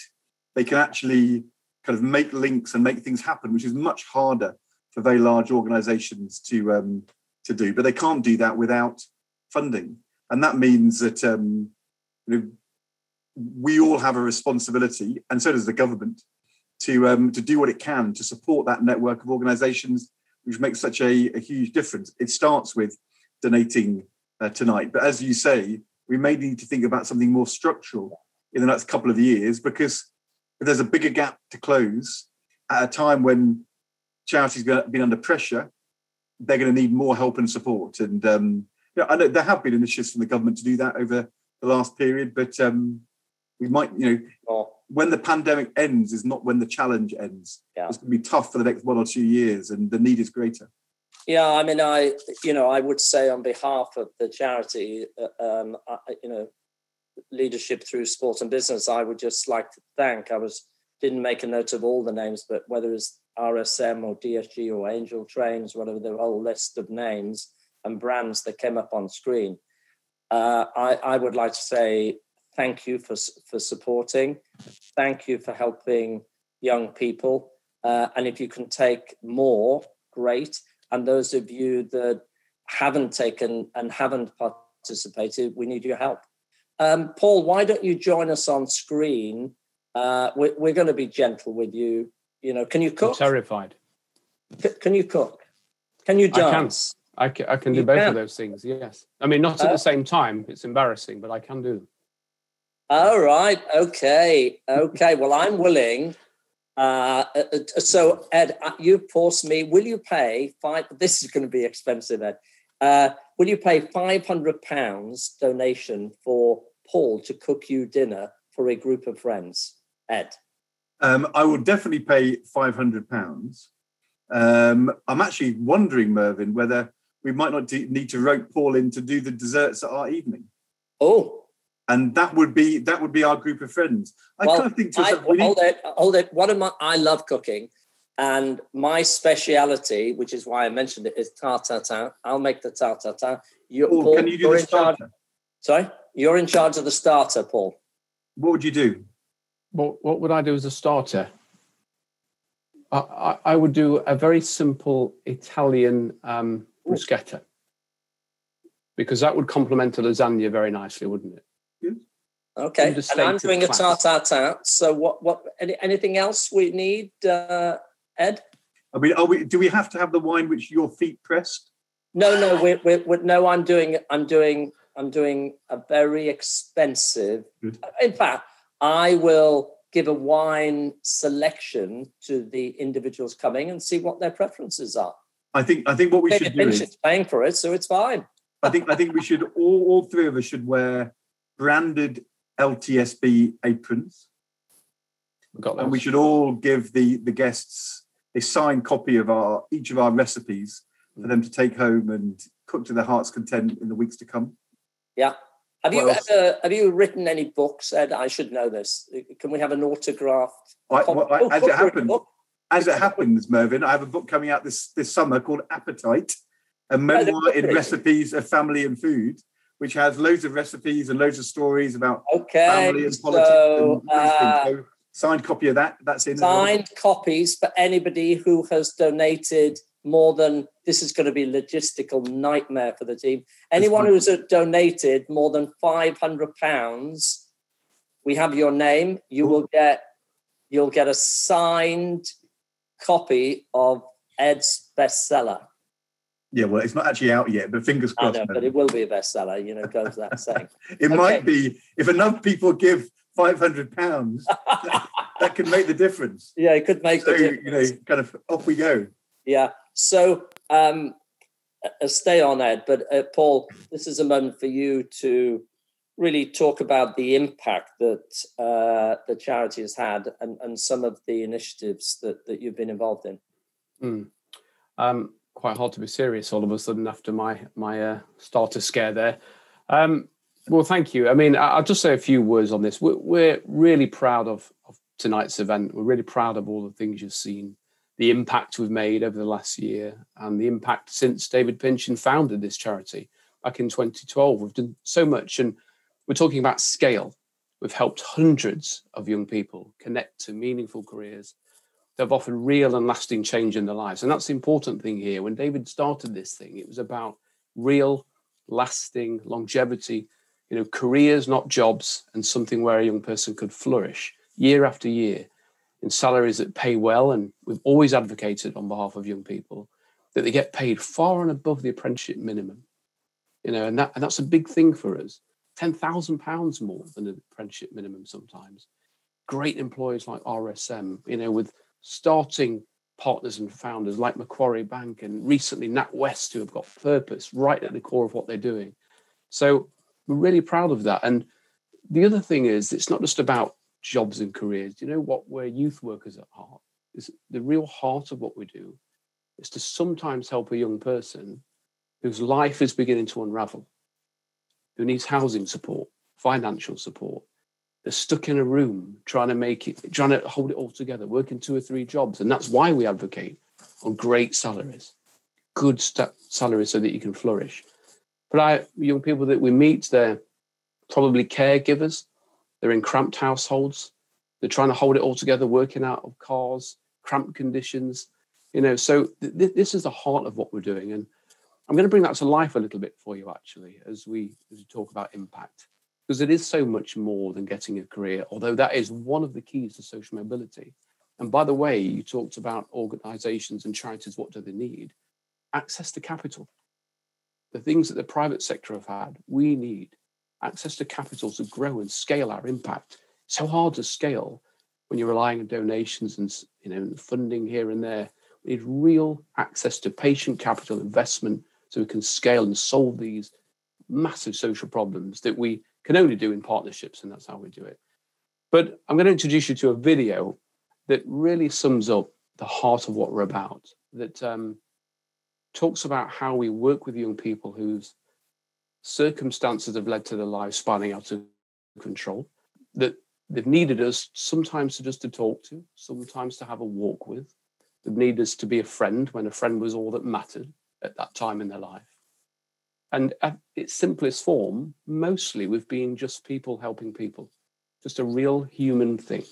they can actually kind of make links and make things happen, which is much harder for very large organisations to do. But they can't do that without funding, and that means that we all have a responsibility, and so does the government, to do what it can to support that network of organisations, which makes such a huge difference. It starts with donating tonight, but as you say, we may need to think about something more structural in the next couple of years, because if there's a bigger gap to close at a time when charities have been under pressure, they're going to need more help and support. And I know there have been initiatives from the government to do that over the last period, but we might, when the pandemic ends is not when the challenge ends. Yeah. It's going to be tough for the next 1 or 2 years, and the need is greater. Yeah, I mean, I would say on behalf of the charity, Leadership Through Sport and Business, I would just like to thank. Didn't make a note of all the names, but whether it's RSM or DSG or Angel Trains, whatever, the whole list of names and brands that came up on screen. I would like to say thank you for supporting. Thank you for helping young people. And if you can take more, great. And those of you that haven't taken and haven't participated, we need your help. Paul, why don't you join us on screen? We're going to be gentle with you. Can you cook? I'm terrified. Can you cook? Can you dance? I can do both of those things, yes. I mean, not at the same time. It's embarrassing, but I can do them. All right. Okay. Well, I'm willing. So, Ed, you forced me. Will you pay this is going to be expensive, Ed. Will you pay £500 donation for Paul to cook you dinner for a group of friends, Ed? I will definitely pay £500. I'm actually wondering, Mervyn, whether we might not need to rope Paul in to do the desserts at our evening. Oh. And that would be our group of friends. Hold it. I love cooking, and my speciality, which is why I mentioned it, is tartatin. I'll make the tartatin. Paul, can you do the starter? Sorry, you're in charge of the starter, Paul. What would you do? What would I do as a starter? I would do a very simple Italian bruschetta, because that would complement a lasagna very nicely, wouldn't it? Okay, and I'm doing a tartare. So what? Anything else we need, Ed? I mean, do we have to have the wine which your feet pressed? No. No. I'm doing a very expensive. In fact, I will give a wine selection to the individuals coming and see what their preferences are. I think what we should do is paying for it, so it's fine. I think we should all three of us should wear branded LTSB aprons. And we should all give the guests a signed copy of each of our recipes for them to take home and cook to their heart's content in the weeks to come. Yeah. Have you written any books, Ed? I should know this. Can we have an autographed As it happens, Mervyn, I have a book coming out this summer called Appetite, a memoir in recipes of family and food, which has loads of recipes and loads of stories about family and politics. So signed copy of that. That's in. Signed copies for anybody who has donated more than, this is going to be a logistical nightmare for the team. Anyone who's donated more than £500, we have your name. You'll get a signed copy of Ed's bestseller. Yeah, well, it's not actually out yet, but fingers crossed. I know, but it will be a bestseller, goes without saying. It might be, if enough people give £500, that could make the difference. Yeah, it could make the difference. Kind of off we go. Yeah. So stay on, Ed, but Paul, this is a moment for you to really talk about the impact that the charity has had and some of the initiatives that you've been involved in. Quite hard to be serious all of a sudden after my starter scare there. Well, thank you. I mean, I'll just say a few words on this. We're really proud of tonight's event. We're really proud of all the things you've seen, the impact we've made over the last year, and the impact since David Pynchon founded this charity back in 2012. We've done so much, and we're talking about scale. We've helped hundreds of young people connect to meaningful careers. They've offered real and lasting change in their lives. And that's the important thing here. When David started this thing, it was about real, lasting longevity, careers, not jobs, and something where a young person could flourish year after year in salaries that pay well. And we've always advocated on behalf of young people that they get paid far and above the apprenticeship minimum. And that's a big thing for us. £10,000 more than the apprenticeship minimum sometimes. Great employers like RSM, with starting partners and founders like Macquarie Bank and recently NatWest, who have got purpose right at the core of what they're doing. So we're really proud of that. And the other thing is, it's not just about jobs and careers. We're youth workers at heart. It's the real heart of what we do is to sometimes help a young person whose life is beginning to unravel, who needs housing support, financial support. They're stuck in a room trying to hold it all together, working 2 or 3 jobs. And that's why we advocate on great salaries, good salaries so that you can flourish. But young people that we meet, they're probably caregivers. They're in cramped households. They're trying to hold it all together, working out of cars, cramped conditions. So this is the heart of what we're doing. And I'm going to bring that to life a little bit for you, actually, as we talk about impact. Because it is so much more than getting a career, although that is one of the keys to social mobility. And by the way, you talked about organisations and charities, what do they need? Access to capital. The things that the private sector have had, we need access to capital to grow and scale our impact. It's so hard to scale when you're relying on donations and funding here and there. We need real access to patient capital investment so we can scale and solve these massive social problems that we can only do in partnerships, and that's how we do it. But I'm going to introduce you to a video that really sums up the heart of what we're about, that talks about how we work with young people whose circumstances have led to their lives spinning out of control, that they've needed us sometimes just to talk to, sometimes to have a walk with. They've needed us to be a friend when a friend was all that mattered at that time in their life. And at its simplest form, mostly we've been just people helping people, just a real human thing.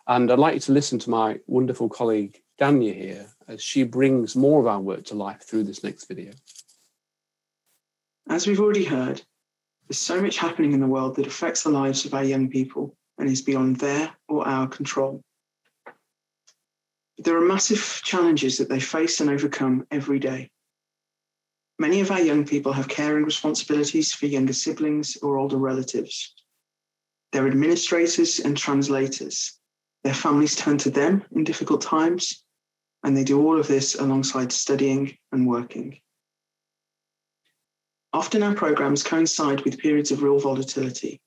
And I'd like you to listen to my wonderful colleague, Dania, here, as she brings more of our work to life through this next video. As we've already heard, there's so much happening in the world that affects the lives of our young people and is beyond their or our control. But there are massive challenges that they face and overcome every day. Many of our young people have caring responsibilities for younger siblings or older relatives. They're administrators and translators. Their families turn to them in difficult times, and they do all of this alongside studying and working. Often our programmes coincide with periods of real volatility,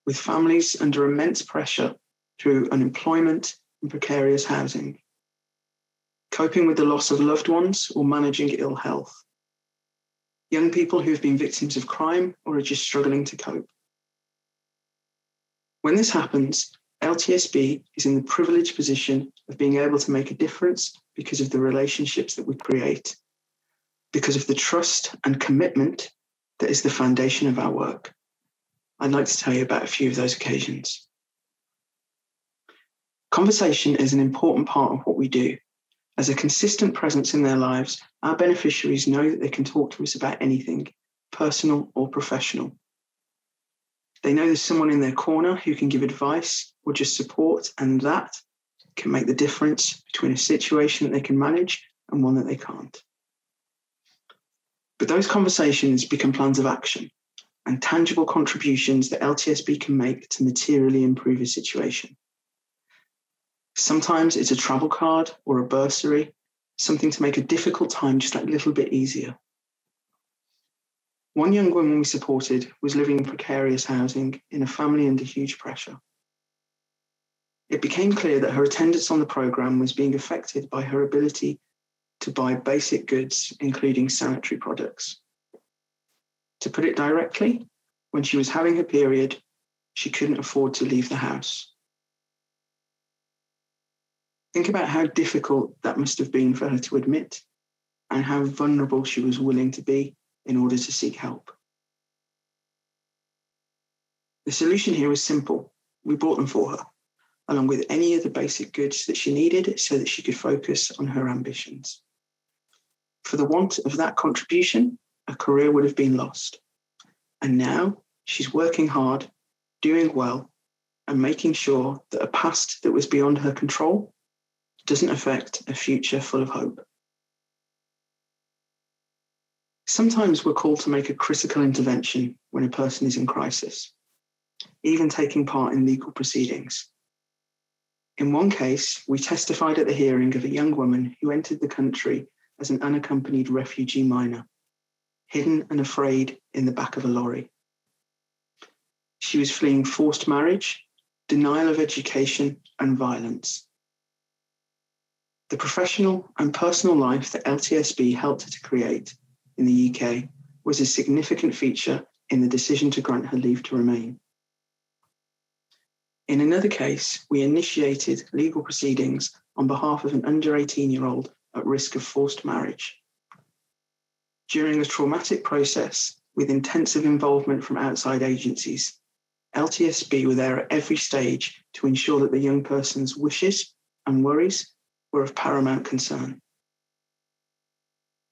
with families under immense pressure through unemployment and precarious housing, coping with the loss of loved ones or managing ill health. Young people who have been victims of crime or are just struggling to cope. When this happens, LTSB is in the privileged position of being able to make a difference because of the relationships that we create, because of the trust and commitment that is the foundation of our work. I'd like to tell you about a few of those occasions. Conversation is an important part of what we do. As a consistent presence in their lives, our beneficiaries know that they can talk to us about anything, personal or professional. They know there's someone in their corner who can give advice or just support, and that can make the difference between a situation that they can manage and one that they can't. But those conversations become plans of action and tangible contributions that LTSB can make to materially improve a situation. Sometimes it's a travel card or a bursary, something to make a difficult time just that little bit easier. One young woman we supported was living in precarious housing in a family under huge pressure. It became clear that her attendance on the programme was being affected by her ability to buy basic goods, including sanitary products. To put it directly, when she was having her period, she couldn't afford to leave the house. Think about how difficult that must have been for her to admit and how vulnerable she was willing to be in order to seek help. The solution here was simple. We bought them for her, along with any of the basic goods that she needed so that she could focus on her ambitions. For the want of that contribution, a career would have been lost. And now she's working hard, doing well, and making sure that a past that was beyond her control doesn't affect a future full of hope. Sometimes we're called to make a critical intervention when a person is in crisis, even taking part in legal proceedings. In one case, we testified at the hearing of a young woman who entered the country as an unaccompanied refugee minor, hidden and afraid in the back of a lorry. She was fleeing forced marriage, denial of education, and violence. The professional and personal life that LTSB helped her to create in the UK was a significant feature in the decision to grant her leave to remain. In another case, we initiated legal proceedings on behalf of an under 18-year-old at risk of forced marriage. During a traumatic process with intensive involvement from outside agencies, LTSB were there at every stage to ensure that the young person's wishes and worries were of paramount concern.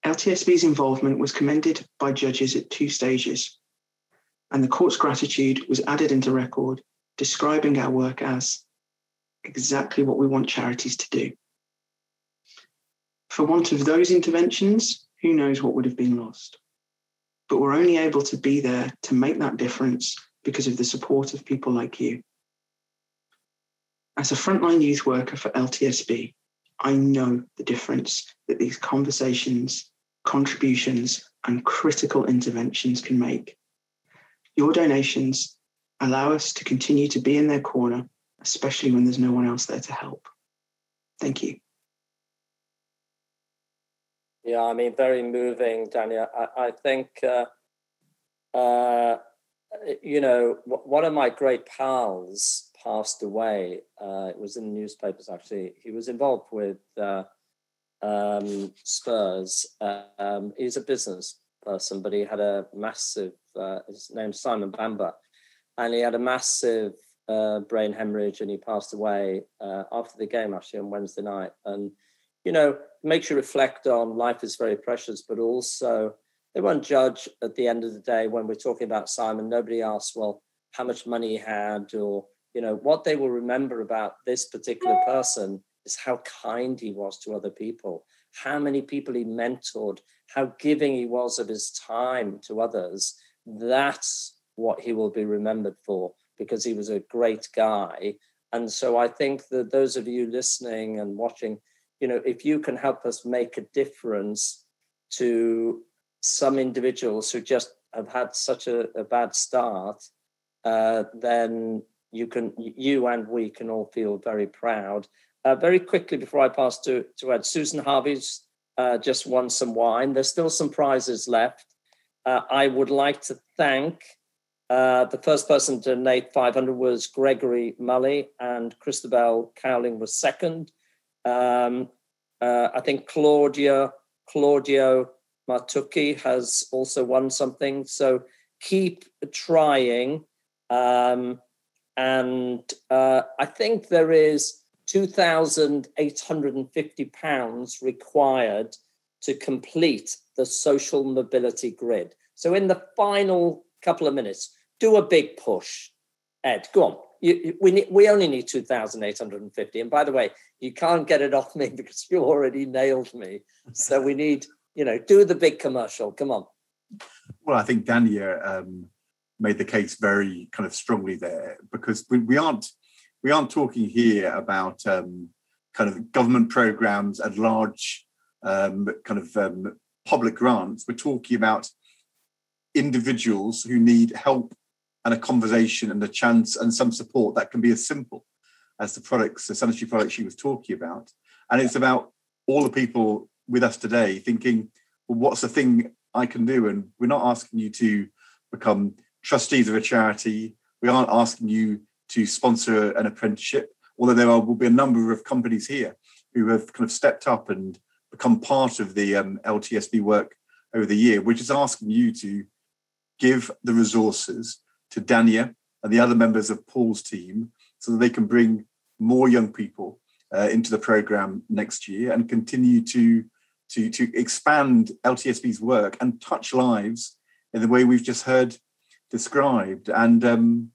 LTSB's involvement was commended by judges at 2 stages, and the court's gratitude was added into record, describing our work as exactly what we want charities to do. For want of those interventions, who knows what would have been lost? But we're only able to be there to make that difference because of the support of people like you. As a frontline youth worker for LTSB, I know the difference that these conversations, contributions, and critical interventions can make. Your donations allow us to continue to be in their corner, especially when there's no one else there to help. Thank you. Yeah, I mean, very moving, Dania. I think, you know, one of my great pals passed away. It was in the newspapers, actually. He was involved with Spurs. He's a business person, but he had a massive, his name's Simon Bamber, and he had a massive brain hemorrhage, and he passed away after the game, actually, on Wednesday night. And, you know, makes you reflect on life is very precious, but also they won't judge at the end of the day when we're talking about Simon. Nobody asks, well, how much money he had, or, you know, what they will remember about this particular person is how kind he was to other people, how many people he mentored, how giving he was of his time to others. That's what he will be remembered for, because he was a great guy. And so I think that those of you listening and watching, you know, if you can help us make a difference to some individuals who just have had such a bad start, then you and we can all feel very proud. Very quickly before I pass to Ed, Susan Harvey's just won some wine. There's still some prizes left. I would like to thank the first person to donate 500 was Gregory Mully, and Christabel Cowling was second. I think Claudio Martucci has also won something. So keep trying. And I think there is £2,850 required to complete the social mobility grid. So in the final couple of minutes, do a big push. Ed, go on. We only need 2,850. And by the way, you can't get it off me because you already nailed me. So we need, you know, do the big commercial. Come on. Well, I think Dania made the case very kind of strongly there, because we aren't talking here about kind of government programs and large public grants. We're talking about individuals who need help and a conversation and a chance and some support that can be as simple as the sanitary products she was talking about. And it's about all the people with us today thinking, well, what's the thing I can do? And we're not asking you to become trustees of a charity. We aren't asking you to sponsor an apprenticeship, although will be a number of companies here who have kind of stepped up and become part of the LTSB work over the year. We're just asking you to give the resources to Dania and the other members of Paul's team so that they can bring more young people into the programme next year and continue to expand LTSB's work and touch lives in the way we've just heard described. And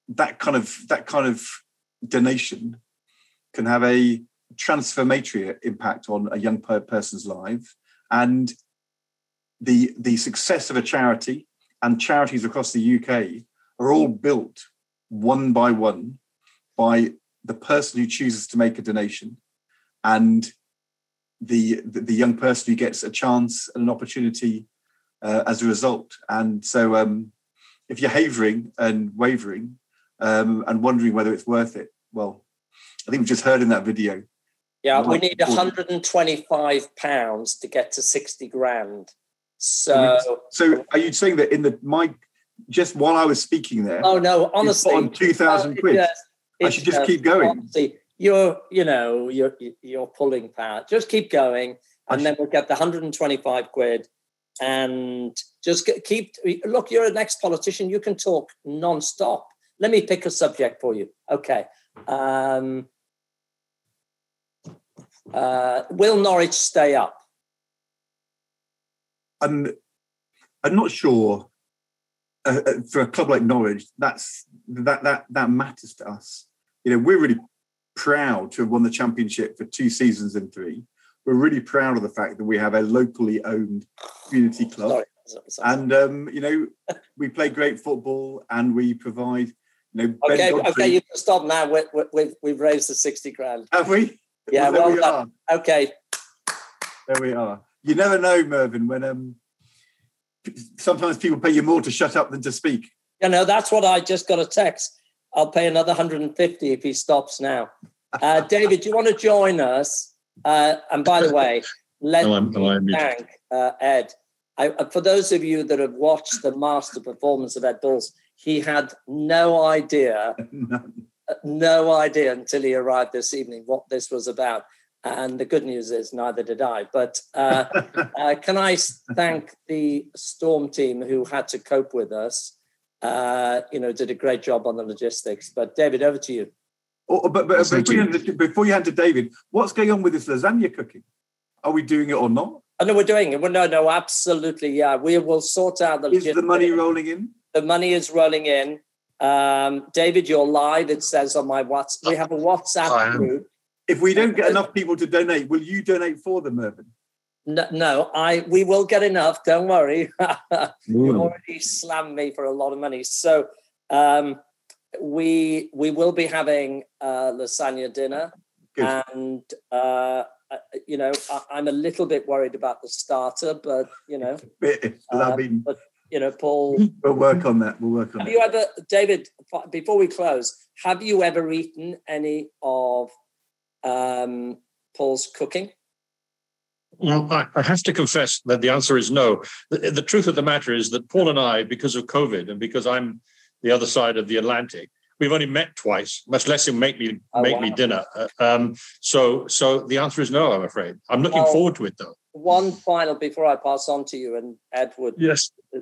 that kind of donation can have a transformatory impact on a young person's life. And the success of a charity and charities across the UK are all built one by one by the person who chooses to make a donation and the young person who gets a chance and an opportunity as a result. And so if you're havering and wavering and wondering whether it's worth it, well, I think we've just heard in that video. Yeah, we need £125 to get to 60 grand. So are you saying that just while I was speaking there? Oh no, honestly, on 2,000 quid. I should just keep going. Honestly, you're pulling power. Just keep going, and then we'll get the 125 quid. And just look, you're an ex-politician. You can talk non-stop. Let me pick a subject for you. Okay. Will Norwich stay up? I'm not sure. For a club like Norwich, that matters to us. We're really proud to have won the championship for 2 seasons in 3. We're really proud of the fact that we have a locally owned community club, and we play great football and we provide. Okay, you can stop now. We've raised the 60 grand. Have we? Yeah, well done. Okay. There we are. You never know, Mervyn, when sometimes people pay you more to shut up than to speak. That's what I just got a text. I'll pay another 150 if he stops now. David, do you want to join us? And by the way, let's thank Ed. For those of you that have watched the master performance of Ed Balls, he had no idea until he arrived this evening what this was about. And the good news is neither did I. But can I thank the Storm team who had to cope with us? Did a great job on the logistics. But David, over to you. But before you hand to David, what's going on with this lasagna cooking? Are we doing it or not? I know we're doing it. Well, no, absolutely. Yeah, we will sort out the logistics. Is the money rolling in? The money is rolling in. David, you're live. It says on my WhatsApp. We have a WhatsApp group. If we don't get enough people to donate, will you donate for them, Mervyn? No, we will get enough. Don't worry. You already slammed me for a lot of money. So we will be having lasagna dinner. Good. And I'm a little bit worried about the starter, but Paul. We'll work on that. Have you ever, David? Before we close, have you ever eaten any of Paul's cooking? Well, I have to confess that the answer is no. The truth of the matter is that Paul and I, because of COVID and because I'm the other side of the Atlantic, we've only met twice, much less him make me dinner. So the answer is no, I'm afraid. I'm looking forward to it, though. One final before I pass on to you, and Ed would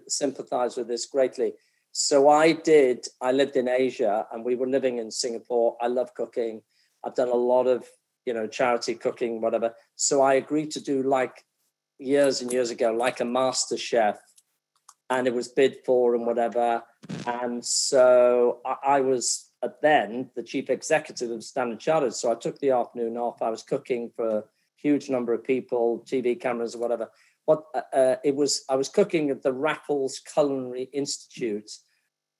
sympathize with this greatly. So I lived in Asia and we were living in Singapore. I love cooking. I've done a lot of charity cooking, whatever. So I agreed to do, like years and years ago, like a master chef, and it was bid for and whatever. And so I was then the chief executive of Standard Chartered. So I took the afternoon off. I was cooking for a huge number of people, TV cameras or whatever. I was cooking at the Raffles Culinary Institute.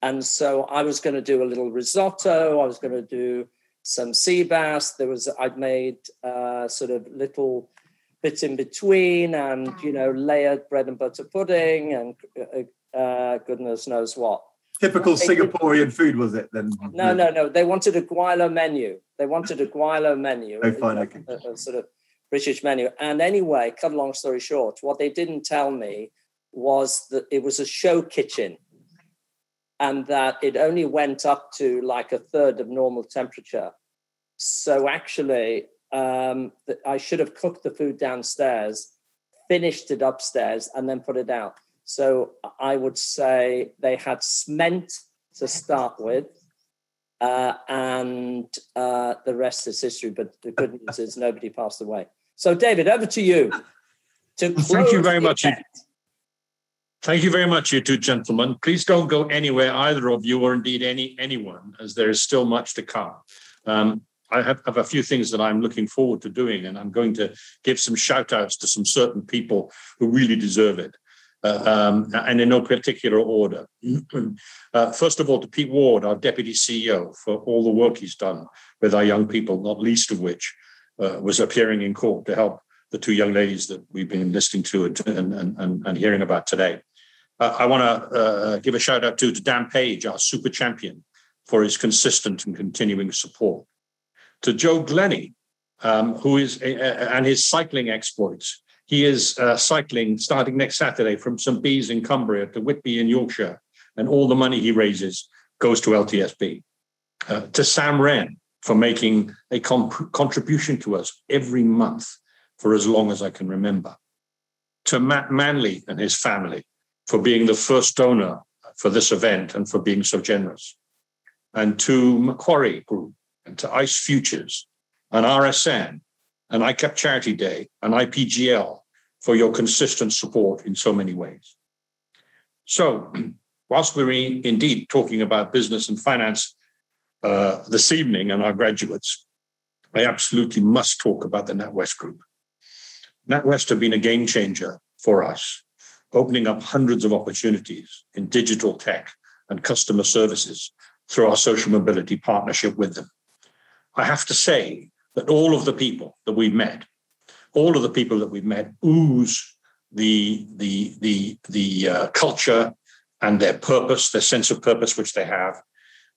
And so I was going to do a little risotto. I was going to do some sea bass. I'd made sort of little bits in between, and layered bread and butter pudding, and goodness knows what. Typical Singaporean food, was it then? No. They wanted a guilo menu. Oh, fine, okay. A sort of British menu. And anyway, cut a long story short, what they didn't tell me was that it was a show kitchen, and that it only went up to like a third of normal temperature. So actually, I should have cooked the food downstairs, finished it upstairs, and then put it out. So I would say they had cement to start with, and the rest is history. But the good news is nobody passed away. So David, over to you. Thank you very much. Thank you very much, you two gentlemen. Please don't go anywhere, either of you, or indeed anyone, as there is still much to come. I have a few things that I'm looking forward to doing, and I'm going to give some shout outs to some certain people who really deserve it, and in no particular order. First of all, to Pete Ward, our Deputy CEO, for all the work he's done with our young people, not least of which was appearing in court to help the two young ladies that we've been listening to and hearing about today. I want to give a shout out to Dan Page, our super champion, for his consistent and continuing support. to Joe Glennie, who is and his cycling exploits. He is cycling starting next Saturday from St. Bees in Cumbria to Whitby in Yorkshire, and all the money he raises goes to LTSB. To Sam Wren for making a contribution to us every month for as long as I can remember. To Matt Manley and his family for being the first donor for this event and for being so generous. And to Macquarie Group and to ICE Futures and RSN and ICAP Charity Day and IPGL for your consistent support in so many ways. So, whilst we're indeed talking about business and finance this evening and our graduates, I absolutely must talk about the NatWest Group. NatWest have been a game changer for us, opening up hundreds of opportunities in digital tech and customer services through our social mobility partnership with them. I have to say that all of the people that we've met ooze the culture and their purpose, their sense of purpose, which they have.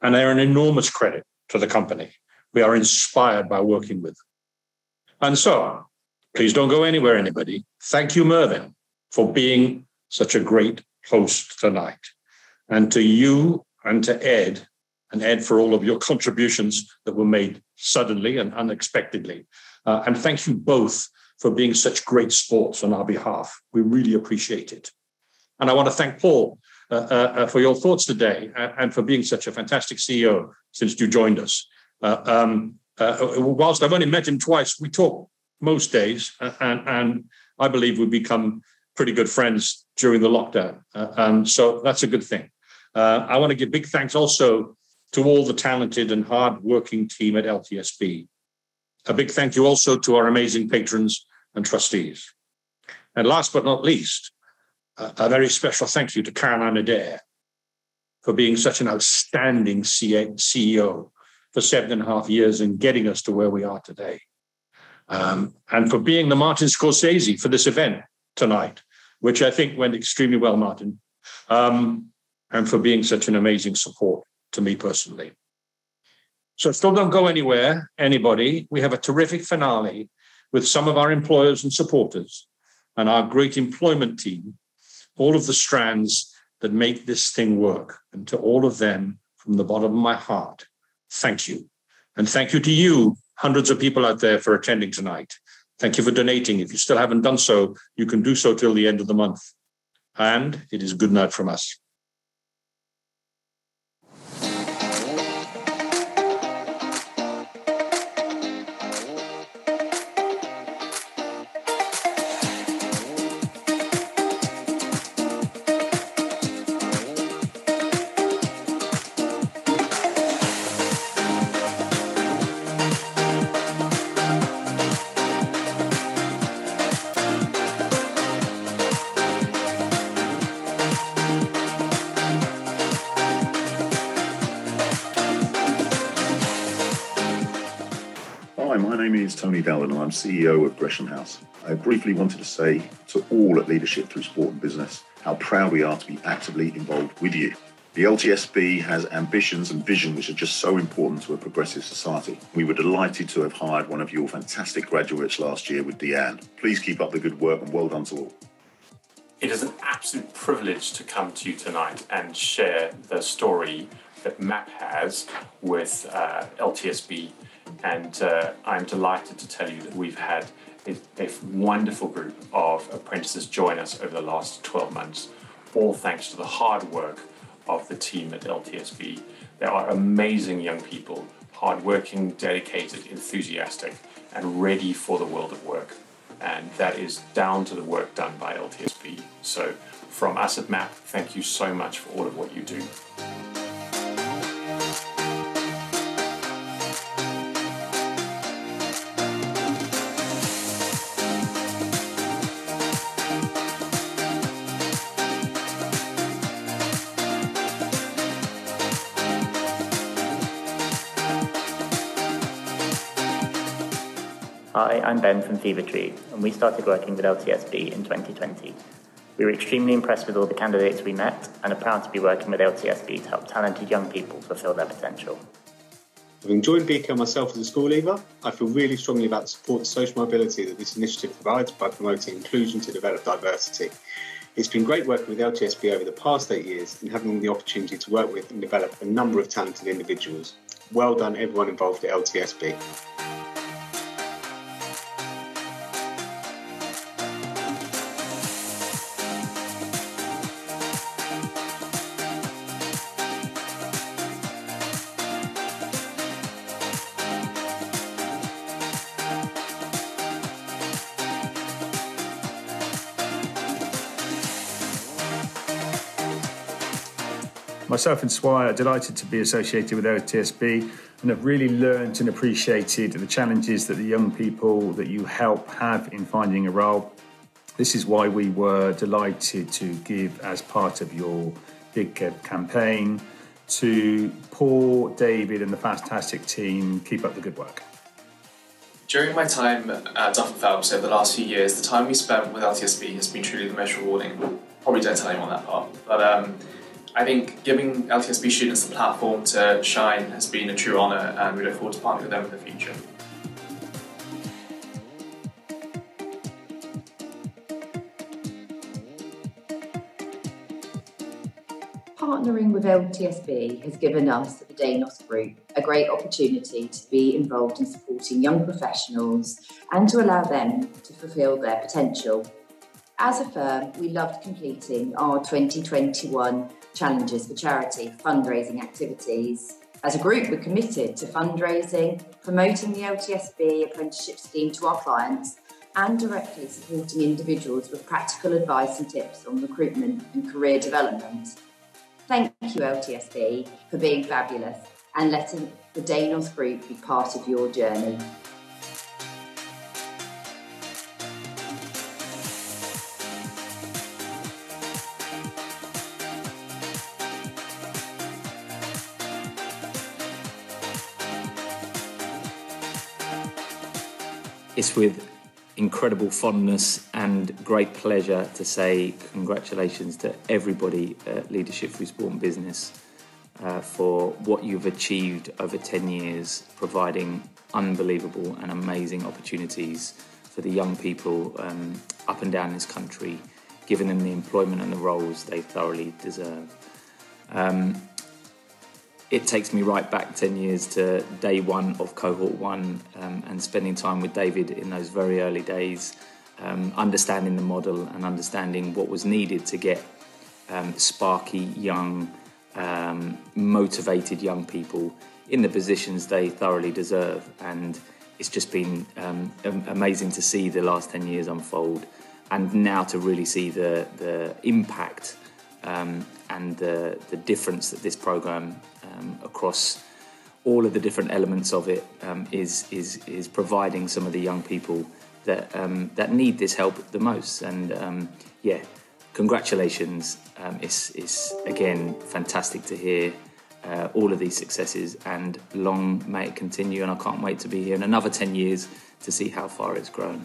And they're an enormous credit to the company. We are inspired by working with them. And so, please don't go anywhere, anybody. Thank you, Mervyn, for being such a great host tonight. And to you and to Ed, and Ed for all of your contributions that were made suddenly and unexpectedly. And thank you both for being such great sports on our behalf. We really appreciate it. And I want to thank Paul for your thoughts today and for being such a fantastic CEO since you joined us. Whilst I've only met him twice, we talk most days, and I believe we've become pretty good friends during the lockdown. So that's a good thing. I want to give big thanks also to all the talented and hard-working team at LTSB. A big thank you also to our amazing patrons and trustees. And last but not least, a very special thank you to Caroline Adair for being such an outstanding CEO for 7.5 years and getting us to where we are today. And for being the Martin Scorsese for this event tonight, which I think went extremely well, Martin, and for being such an amazing support to me personally. So still don't go anywhere, anybody. We have a terrific finale with some of our employers and supporters and our great employment team, all of the strands that make this thing work. And to all of them, from the bottom of my heart, thank you. And thank you to you, hundreds of people out there, for attending tonight. Thank you for donating. If you still haven't done so, you can do so till the end of the month. And it is good night from us. Tony Dowden, and I'm CEO of Gresham House. I briefly wanted to say to all at Leadership Through Sport and Business how proud we are to be actively involved with you. The LTSB has ambitions and vision which are just so important to a progressive society. We were delighted to have hired one of your fantastic graduates last year with Deanne. Please keep up the good work and well done to all. It is an absolute privilege to come to you tonight and share the story that MAP has with LTSB. And I'm delighted to tell you that we've had a wonderful group of apprentices join us over the last 12 months, all thanks to the hard work of the team at LTSB. They are amazing young people, hardworking, dedicated, enthusiastic, and ready for the world of work. And that is down to the work done by LTSB. So from us at MAP, thank you so much for all of what you do. Hi, I'm Ben from Fevertree, and we started working with LTSB in 2020. We were extremely impressed with all the candidates we met and are proud to be working with LTSB to help talented young people fulfill their potential. Having joined BKL myself as a school leaver, I feel really strongly about the support to social mobility that this initiative provides by promoting inclusion to develop diversity. It's been great working with LTSB over the past 8 years and having the opportunity to work with and develop a number of talented individuals. Well done everyone involved at LTSB. Myself and Swire are delighted to be associated with LTSB and have really learned and appreciated the challenges that the young people that you help have in finding a role. This is why we were delighted to give, as part of your Big campaign, to Paul, David and the fantastic team. Keep up the good work. During my time at Duff & Phelps over the last few years, the time we spent with LTSB has been truly the most rewarding. Probably don't tell anyone that part, but I think giving LTSB students the platform to shine has been a true honour, and we look forward to partnering with them in the future. Partnering with LTSB has given us at the Danos Group a great opportunity to be involved in supporting young professionals and to allow them to fulfil their potential. As a firm, we loved completing our 2021 challenges for charity fundraising activities. As a group, we're committed to fundraising, promoting the LTSB apprenticeship scheme to our clients, and directly supporting individuals with practical advice and tips on recruitment and career development. Thank you, LTSB, for being fabulous and letting the Danos Group be part of your journey. It's with incredible fondness and great pleasure to say congratulations to everybody at Leadership Through Sport and Business for what you've achieved over 10 years, providing unbelievable and amazing opportunities for the young people up and down this country, giving them the employment and the roles they thoroughly deserve. It takes me right back 10 years to day one of cohort one and spending time with David in those very early days, understanding the model and understanding what was needed to get sparky, young, motivated young people in the positions they thoroughly deserve. And it's just been amazing to see the last 10 years unfold, and now to really see the impact and the difference that this programme across all of the different elements of it is providing some of the young people that need this help the most. And yeah, congratulations. It's again fantastic to hear all of these successes, and long may it continue. And I can't wait to be here in another 10 years to see how far it's grown.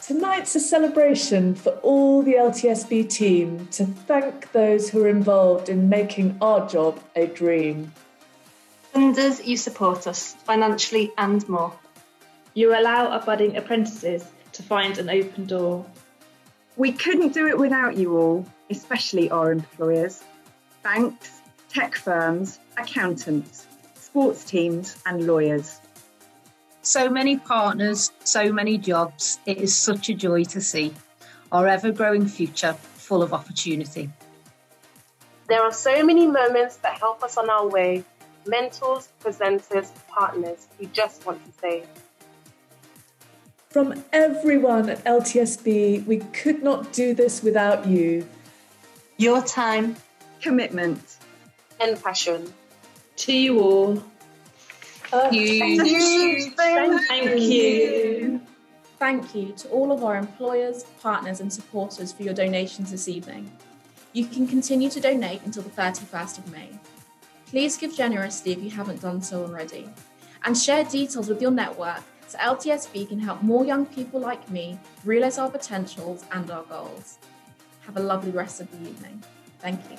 Tonight's a celebration for all the LTSB team to thank those who are involved in making our job a dream. Funders, you support us financially and more. You allow our budding apprentices to find an open door. We couldn't do it without you all, especially our employers, banks, tech firms, accountants, sports teams and lawyers. So many partners, so many jobs. It is such a joy to see our ever-growing future full of opportunity. There are so many moments that help us on our way. Mentors, presenters, partners, we just want to say. From everyone at LTSB, we could not do this without you. Your time, commitment, and passion. To you all. Thank you. Thank you. Thank you to all of our employers, partners and supporters for your donations this evening. You can continue to donate until the 31st of May. Please give generously if you haven't done so already, and share details with your network so LTSB can help more young people like me realise our potentials and our goals. Have a lovely rest of the evening. Thank you.